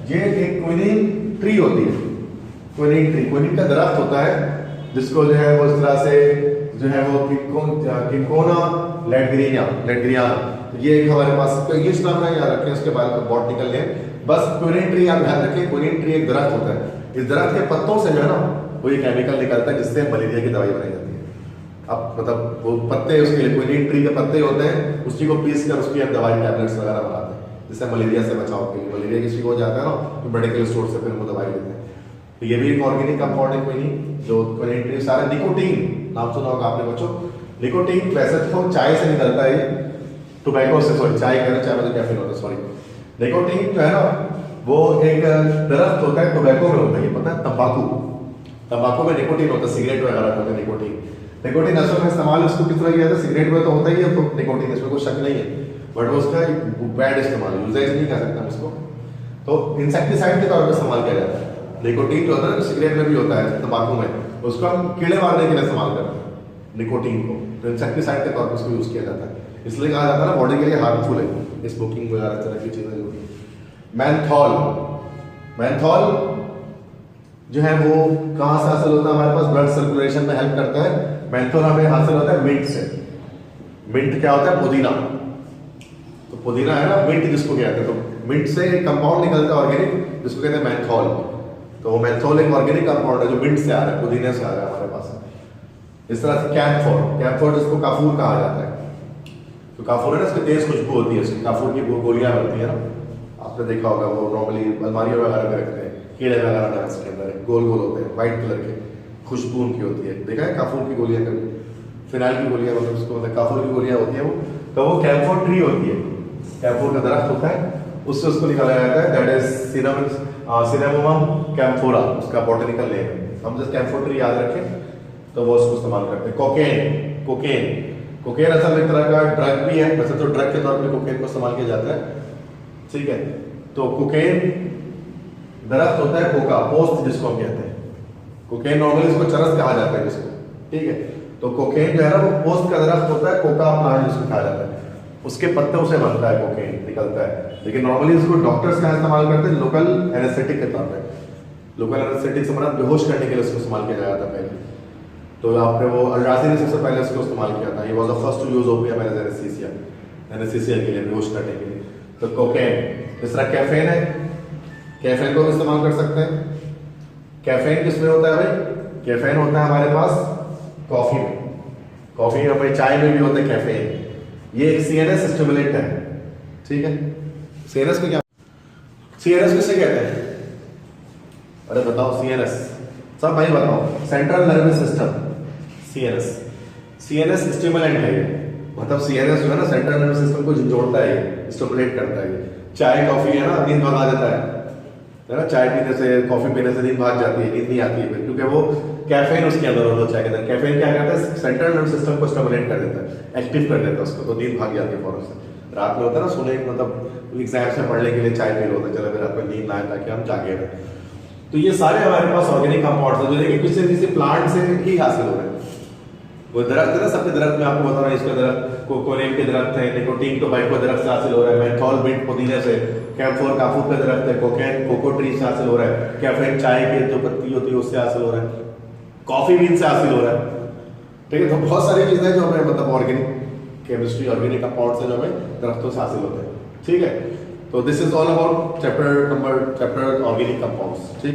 ये एक क्विनीन ट्री होती है, क्विनीन ट्री, क्विनीन का दरख्त होता है, जिसको जो है वो इस तरह से जो है वो किंकोना लेटग्रियाना, ये एक हमारे पास तो इंग्लिश नाम ना याद रखें, उसके बाद बॉटनिकल नेम, बस क्विनीन ट्री आप ध्यान रखें। क्विनीन ट्री एक दरख्त होता है, इस दरख्त के पत्तों से जो है ना वो ये केमिकल निकलता है जिससे मलेरिया की दवाई बनाई जाती है। अब मतलब वो पत्ते उसके लिए क्विनीन ट्री के पत्ते होते हैं, उसी को पीस कर उसकी हम दवाई टैबलेट्स वगैरह बनाते हैं, जिससे मलेरिया से बचाव के लिए, मलेरिया किसी को हो जाता है ना तो मेडिकल स्टोर से फिर वो दवाई लेते हैं। तो ये भी एक ऑर्गेनिक कंपाउंड है क्विनीन, जो क्विनीन ट्री सारे। निकोटीन नाम सुना होगा आपने बच्चों, निकोटीन वैसे तो चाय से निकलता है, टोबैको से, सॉरी चाय कह रहे हैं, चाय में तो कैफीन होता है, सॉरी। निकोटीन जो है ना वो एक दरख्त होता है, टोबैको में होता है, ये पता है, तंबाकू में निकोटीन होता है, सिगरेट वगैरह होता है निकोटीन। निकोटीन असल में इस्तेमाल उसको किस तरह किया जाता है, सिगरेट में तो होता ही है तो निकोटीन, इसमें कोई शक नहीं है, बट उसका बैड इस्तेमाल, यूजेज नहीं कर सकते हम इसको, तो इंसेक्टिसाइड के तौर पर इस्तेमाल किया जाता है। निकोटीन जो होता है सिगरेट में भी होता है, तंबाकू में, उसको हम कीड़े मारने के लिए इस्तेमाल करते हैं निकोटीन को, तो इंसेक्टिसाइड के तौर पर उसको यूज किया जाता है, इसलिए कहा जाता है ना बॉडी के लिए हार्मफुल है, स्मोकिंग वगैरह तरह की चीजें जो। मैंथॉल जो है वो कहाँ से हासिल होता है हमारे पास, ब्लड सर्कुलेशन में हेल्प करता है। मेंथोल हमें हासिल होता है मिंट से। मिंट क्या होता है, पुदीना। तो पुदीना है ना, मिंट जिसको कहते हैं, तो मिंट से एक कंपाउंड निकलता है ऑर्गेनिक जिसको कहते हैं मेंथोल। तो मेंथोल एक ऑर्गेनिक कंपाउंड है जो मिंट से आ रहा है, पुदीने से आ रहा है हमारे पास। इस तरह से कैम्फोर, कैम्फोर जिसको काफूर कहा जाता है। तो काफूर है ना, इसकी तेज खुशबू होती है, इसकी काफूर की गोलियां बनती है ना, आपने देखा होगा, वो नॉर्मली अलमारियों वगैरह में रखते हैं, कीड़े वगैरह ना इसके अंदर गोल गोल होते हैं, व्हाइट कलर के, खुशबू उनकी होती है। देखा है काफूर की गोलियां कभी, फिनाइल की गोलियां, मतलब उसको मतलब काफूर की गोलियां होती है वो, तो वो कैम्फोर ट्री होती है, कैम्फोर का दरख्त होता है, उससे उसको निकाला जाता है। दैट इज सिनेमोमम कैम्फोरा, उसका बॉटनिकल नेम है। हम जस्ट कैम्फोर ट्री याद रखें तो वो उसको इस्तेमाल करते हैं। कोकेन, कोकेन, कोकेन असल में एक तरह का ड्रग भी है, वैसे तो ड्रग के तौर पे कोकेन को इस्तेमाल किया जाता है, ठीक है। तो कोकेन दरख्त होता है कोका, पोस्त जिसको हम कहते हैं। कोकेन नॉर्मली इसको चरस कहा जाता है जिसको, ठीक है। तो कोकेन जो है ना वो पोस्त का दरख्त होता है, कोका प्लांट जिसको कहा जाता है, उसके पत्तों से बनता है कोकेन, निकलता है। लेकिन नॉर्मली इसको डॉक्टर्स क्या इस्तेमाल करते हैं, लोकल एनेस्थेटिक के तौर पे। लोकल एनेस्थेटिक से मतलब बेहोश करने के लिए इसको इस्तेमाल किया जाता है पहले। तो आपने वो अल्ड्रासी ने सबसे पहले इसको इस्तेमाल किया था, he was the first to use opium as anaesthesia, anaesthesia के लिए, बेहोश करने के लिए। तो कोकेन। इस तरह कैफीन है, कैफीन को भी इस्तेमाल कर सकते हैं। कैफीन किसमें होता है भाई, कैफीन होता है हमारे पास कॉफी में, कॉफी में भाई, चाय में भी होता है कैफीन। ये एक सीएनएस स्टिमुलेंट है, ठीक है। सीएनएस को क्या, सीएनएस किसे कहते हैं, अरे बताओ सीएनएस, सब भाई बताओ। Central nervous system, CNS, CNS stimulant है ये, मतलब सीएनएस जो है ना सेंट्रल नर्वस सिस्टम को जोड़ता है, स्टिमुलेट करता है। चाय कॉफी है ना, नींद भगा देता है ना, चाय पीने से कॉफी पीने से नींद भाग जाती है, नींद नहीं आती है क्योंकि वो कैफीन उसके अंदर होता है चाय के अंदर। कैफीन क्या करता है, सेंट्रल नर्वस सिस्टम को स्टिमुलेट कर देता है, एक्टिव कर देता है उसको, तो नींद भाग जाती है फौरन से। रात में होता है ना सोने, मतलब एग्जाम से पढ़ने के लिए चाय पी लो, होता है चलो रात में नींद ना आए ताकि हम जागे रहे। तो ये सारे हमारे पास ऑर्गेनिक कंपाउंड्स हैं जो देखिए किसी प्लांट से ही हासिल हो रहे हैं। वो दरख्त है ना, सबके दरख्त में आपको बता रहा है, इसके दरख्त कोकोनेम के दरख्त है, निकोटीन टोबैको दरख्त से हासिल हो रहा है, मेंथोल मिंट पुदीने से, कैम्फोर काफूर का दरख्त है, कोकेन कोको ट्री से हासिल हो रहा है, कैफीन चाय की जो पत्ती होती है उससे हासिल हो रहा है, कॉफी बीन से हासिल हो रहा है, ठीक है। तो बहुत सारी चीजें जो हमें मतलब ऑर्गेनिक केमिस्ट्री, ऑर्गेनिक कंपाउंड से जो हमें दरख्तों से हासिल होते हैं, ठीक है। तो this is all about chapter organic compounds, ठीक।